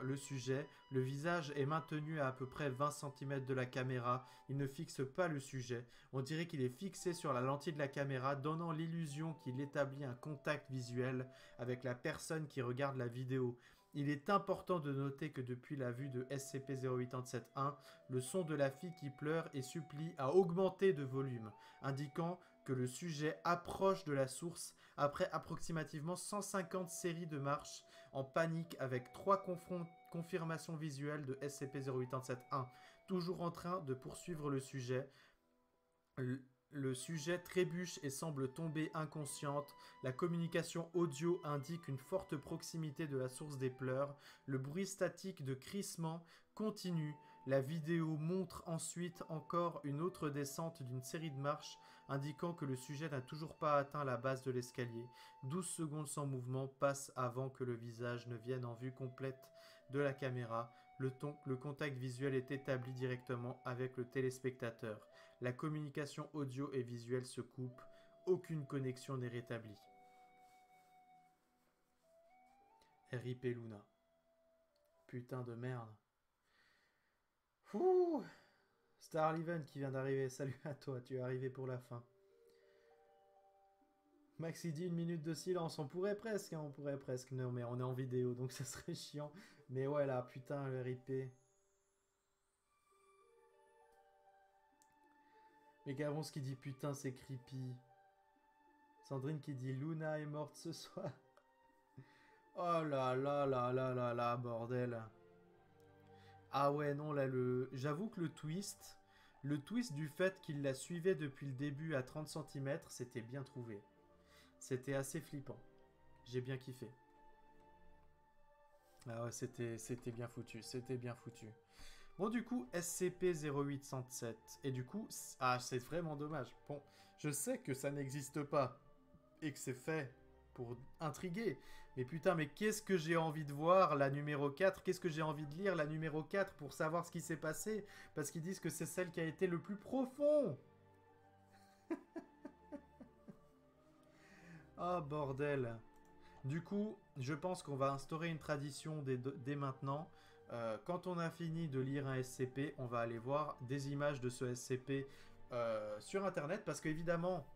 le sujet. Le visage est maintenu à peu près 20 cm de la caméra. Il ne fixe pas le sujet. On dirait qu'il est fixé sur la lentille de la caméra, donnant l'illusion qu'il établit un contact visuel avec la personne qui regarde la vidéo. Il est important de noter que depuis la vue de SCP-0871, le son de la fille qui pleure et supplie a augmenté de volume, indiquant que le sujet approche de la source après approximativement 150 séries de marches en panique avec 3 confirmations visuelles de SCP-0871, toujours en train de poursuivre le sujet. Le sujet trébuche et semble tomber inconsciente. La communication audio indique une forte proximité de la source des pleurs. Le bruit statique de crissement continue. La vidéo montre ensuite encore une autre descente d'une série de marches, indiquant que le sujet n'a toujours pas atteint la base de l'escalier. 12 secondes sans mouvement passent avant que le visage ne vienne en vue complète de la caméra. Le contact visuel est établi directement avec le téléspectateur. La communication audio et visuelle se coupe. Aucune connexion n'est rétablie. RIP Luna. Putain de merde. Ouh. Starliven qui vient d'arriver. Salut à toi, tu es arrivé pour la fin. Maxi dit 1 minute de silence. On pourrait presque, hein, on pourrait presque. Non, mais on est en vidéo, donc ça serait chiant. Mais ouais, là, putain, le RIP. Megarons qui dit putain c'est creepy. Sandrine qui dit Luna est morte ce soir. Oh là là là là là là, bordel. Ah ouais, non, là, j'avoue que le twist du fait qu'il la suivait depuis le début à 30 cm, c'était bien trouvé. C'était assez flippant. J'ai bien kiffé. Ah ouais, c'était bien foutu, c'était bien foutu. Bon, du coup, SCP-0807. Et du coup, ah, c'est vraiment dommage. Bon, je sais que ça n'existe pas et que c'est fait pour intriguer. Mais putain, mais qu'est-ce que j'ai envie de voir la numéro 4? Qu'est-ce que j'ai envie de lire la numéro 4 pour savoir ce qui s'est passé? Parce qu'ils disent que c'est celle qui a été le plus profond. Oh, bordel. Du coup, je pense qu'on va instaurer une tradition dès maintenant. Quand on a fini de lire un SCP, on va aller voir des images de ce SCP sur Internet. Parce qu'évidemment,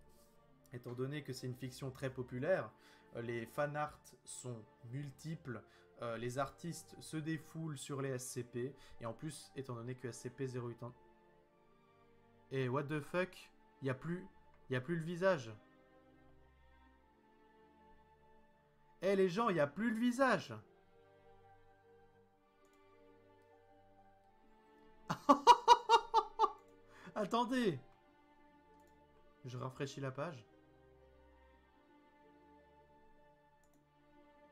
étant donné que c'est une fiction très populaire, les fanarts sont multiples, les artistes se défoulent sur les SCP, et en plus, étant donné que SCP-08... Et what the fuck? Il n'y a plus le visage. Eh les gens, il n'y a plus le visage. Attendez. Je rafraîchis la page.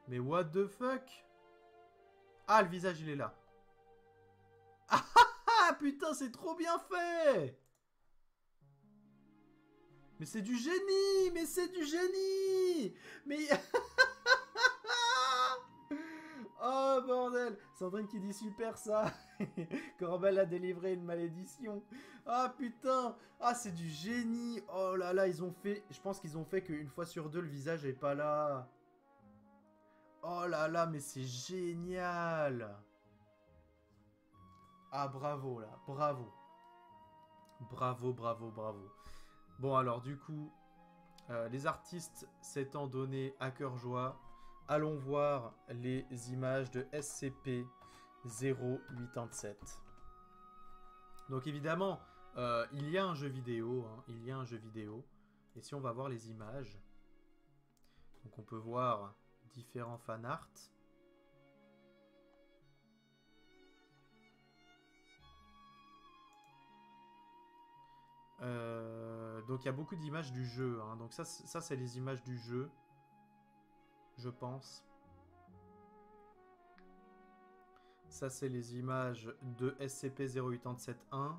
Mais what the fuck? Ah, le visage, il est là. Ah, putain, c'est trop bien fait! Mais c'est du génie! Mais c'est du génie! Mais... Oh, bordel! Sandrine qui dit super ça! Corbel a délivré une malédiction. Ah, putain! Ah, c'est du génie! Oh là là, ils ont fait... Je pense qu'ils ont fait qu'une fois sur deux, le visage est pas là. Oh là là, mais c'est génial! Ah, bravo, là. Bravo. Bravo, bravo, bravo. Bon, alors, du coup, les artistes s'étant donné à cœur joie, allons voir les images de SCP-087. Donc, évidemment, il y a un jeu vidéo. Hein, il y a un jeu vidéo. Et si on va voir les images, donc on peut voir différents fanarts. Donc il y a beaucoup d'images du jeu. Hein. Donc ça c'est les images du jeu. Je pense. Ça, c'est les images de SCP-0871.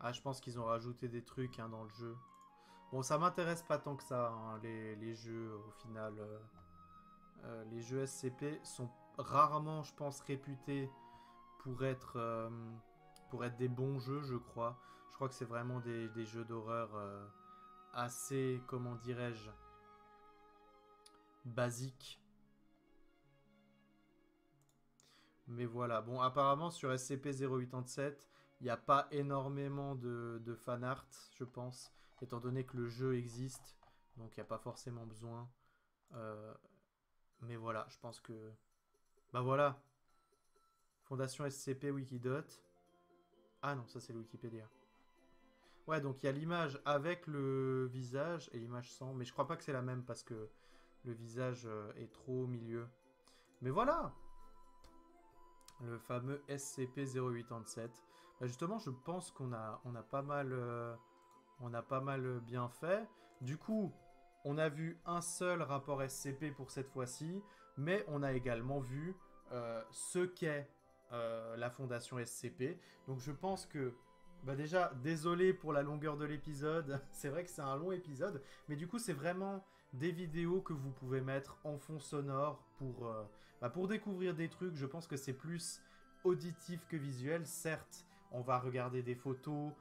Ah, je pense qu'ils ont rajouté des trucs hein, dans le jeu. Bon, ça m'intéresse pas tant que ça, hein, les jeux, au final. Les jeux SCP sont rarement, je pense, réputés pour être des bons jeux, je crois. Je crois que c'est vraiment des jeux d'horreur assez, comment dirais-je, basiques. Mais voilà, bon, apparemment sur SCP-087, il n'y a pas énormément de fanart, je pense, étant donné que le jeu existe, donc il n'y a pas forcément besoin. Mais voilà, je pense que... Bah voilà, Fondation SCP Wikidot. Ah non, ça c'est le Wikipédia. Ouais, donc il y a l'image avec le visage et l'image sans, mais je crois pas que c'est la même parce que le visage est trop au milieu. Mais voilà! Le fameux SCP-087. Bah justement, je pense qu'on a pas mal, bien fait. Du coup, on a vu un seul rapport SCP pour cette fois-ci, mais on a également vu ce qu'est la fondation SCP. Donc je pense que, bah déjà, désolé pour la longueur de l'épisode, c'est vrai que c'est un long épisode, mais du coup c'est vraiment des vidéos que vous pouvez mettre en fond sonore pour découvrir des trucs. Je pense que c'est plus auditif que visuel. Certes, on va regarder des photos,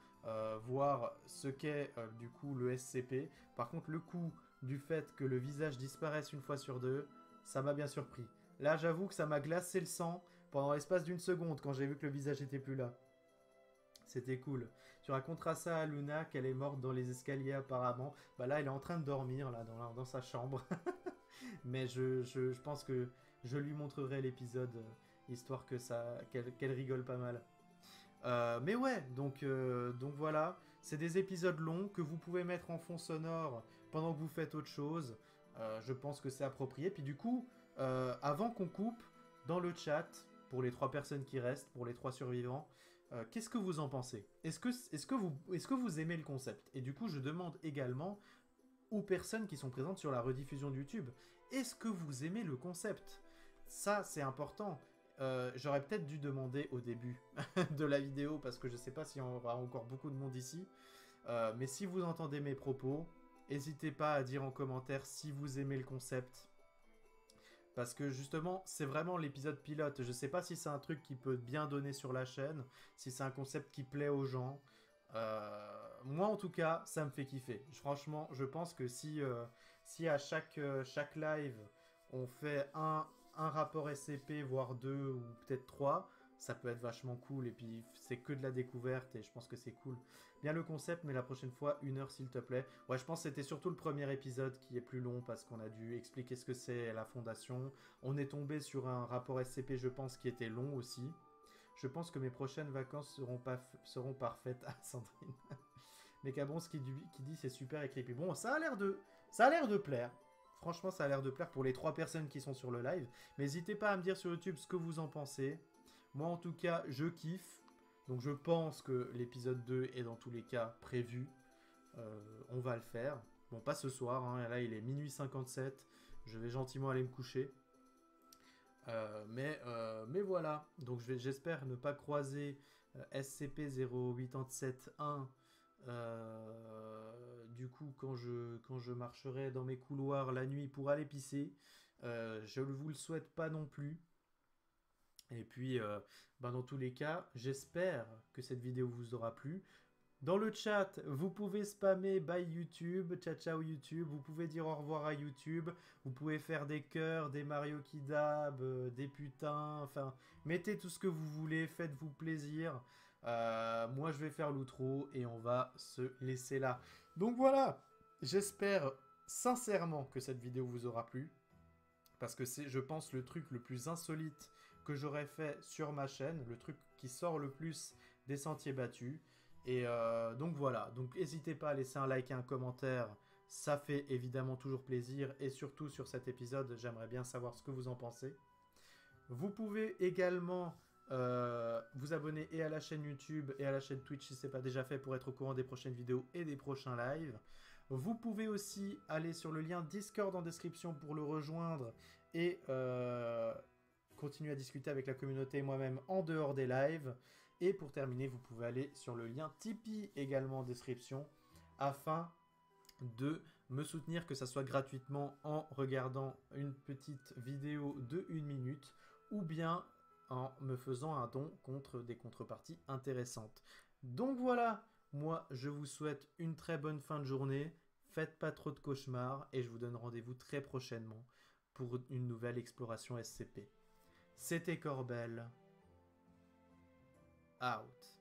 voir ce qu'est du coup le SCP. Par contre, le coup du fait que le visage disparaisse une fois sur deux, ça m'a bien surpris. Là, j'avoue que ça m'a glacé le sang pendant l'espace d'une seconde quand j'ai vu que le visage était plus là. C'était cool. Tu raconteras ça à Luna qu'elle est morte dans les escaliers apparemment. Bah là, elle est en train de dormir là dans sa chambre. Mais je pense que je lui montrerai l'épisode histoire que qu'elle rigole pas mal. Mais ouais, donc voilà, c'est des épisodes longs que vous pouvez mettre en fond sonore pendant que vous faites autre chose. Je pense que c'est approprié. Puis du coup, avant qu'on coupe, dans le chat, pour les 3 personnes qui restent, pour les 3 survivants, qu'est-ce que vous en pensez? Est-ce que vous aimez le concept? Et du coup, je demande également aux personnes qui sont présentes sur la rediffusion de YouTube, est-ce que vous aimez le concept? Ça, c'est important. J'aurais peut-être dû demander au début de la vidéo, parce que je sais pas s'il y aura encore beaucoup de monde ici. Mais si vous entendez mes propos, n'hésitez pas à dire en commentaire si vous aimez le concept. Parce que justement, c'est vraiment l'épisode pilote. Je sais pas si c'est un truc qui peut bien donner sur la chaîne, si c'est un concept qui plaît aux gens. Moi, en tout cas, ça me fait kiffer. Franchement, je pense que si à chaque live, on fait un rapport SCP, voire 2 ou peut-être 3, ça peut être vachement cool. Et puis, c'est que de la découverte et je pense que c'est cool. Bien le concept, mais la prochaine fois, 1 heure s'il te plaît. Ouais, je pense que c'était surtout le premier épisode qui est plus long parce qu'on a dû expliquer ce que c'est la fondation. On est tombé sur un rapport SCP, je pense, qui était long aussi. Je pense que mes prochaines vacances seront parfaites. Ah, Sandrine. Mais Cabron, ce qui dit c'est super écrit. Puis bon, ça a l'air de plaire. Franchement, ça a l'air de plaire pour les 3 personnes qui sont sur le live. Mais n'hésitez pas à me dire sur YouTube ce que vous en pensez. Moi, en tout cas, je kiffe. Donc je pense que l'épisode 2 est dans tous les cas prévu. On va le faire. Bon, pas ce soir. Hein. Là, il est minuit 57. Je vais gentiment aller me coucher. Mais voilà, donc j'espère ne pas croiser SCP-0871 du coup quand je marcherai dans mes couloirs la nuit pour aller pisser. Je ne vous le souhaite pas non plus. Et puis, dans tous les cas, j'espère que cette vidéo vous aura plu. Dans le chat, vous pouvez spammer bye YouTube, ciao ciao YouTube, vous pouvez dire au revoir à YouTube, vous pouvez faire des cœurs, des Mario Kidab, des putains, enfin, mettez tout ce que vous voulez, faites-vous plaisir. Moi, je vais faire l'outro et on va se laisser là. Donc voilà, j'espère sincèrement que cette vidéo vous aura plu, parce que c'est, je pense, le truc le plus insolite que j'aurais fait sur ma chaîne, le truc qui sort le plus des sentiers battus. Et donc voilà, donc n'hésitez pas à laisser un like et un commentaire, ça fait évidemment toujours plaisir. Et surtout sur cet épisode, j'aimerais bien savoir ce que vous en pensez. Vous pouvez également vous abonner et à la chaîne YouTube et à la chaîne Twitch si ce n'est pas déjà fait pour être au courant des prochaines vidéos et des prochains lives. Vous pouvez aussi aller sur le lien Discord en description pour le rejoindre et continuer à discuter avec la communauté et moi-même en dehors des lives. Et pour terminer, vous pouvez aller sur le lien Tipeee également en description afin de me soutenir, que ça soit gratuitement en regardant une petite vidéo de 1 minute ou bien en me faisant un don contre des contreparties intéressantes. Donc voilà, moi je vous souhaite une très bonne fin de journée, faites pas trop de cauchemars et je vous donne rendez-vous très prochainement pour une nouvelle exploration SCP. C'était Corbel. Out.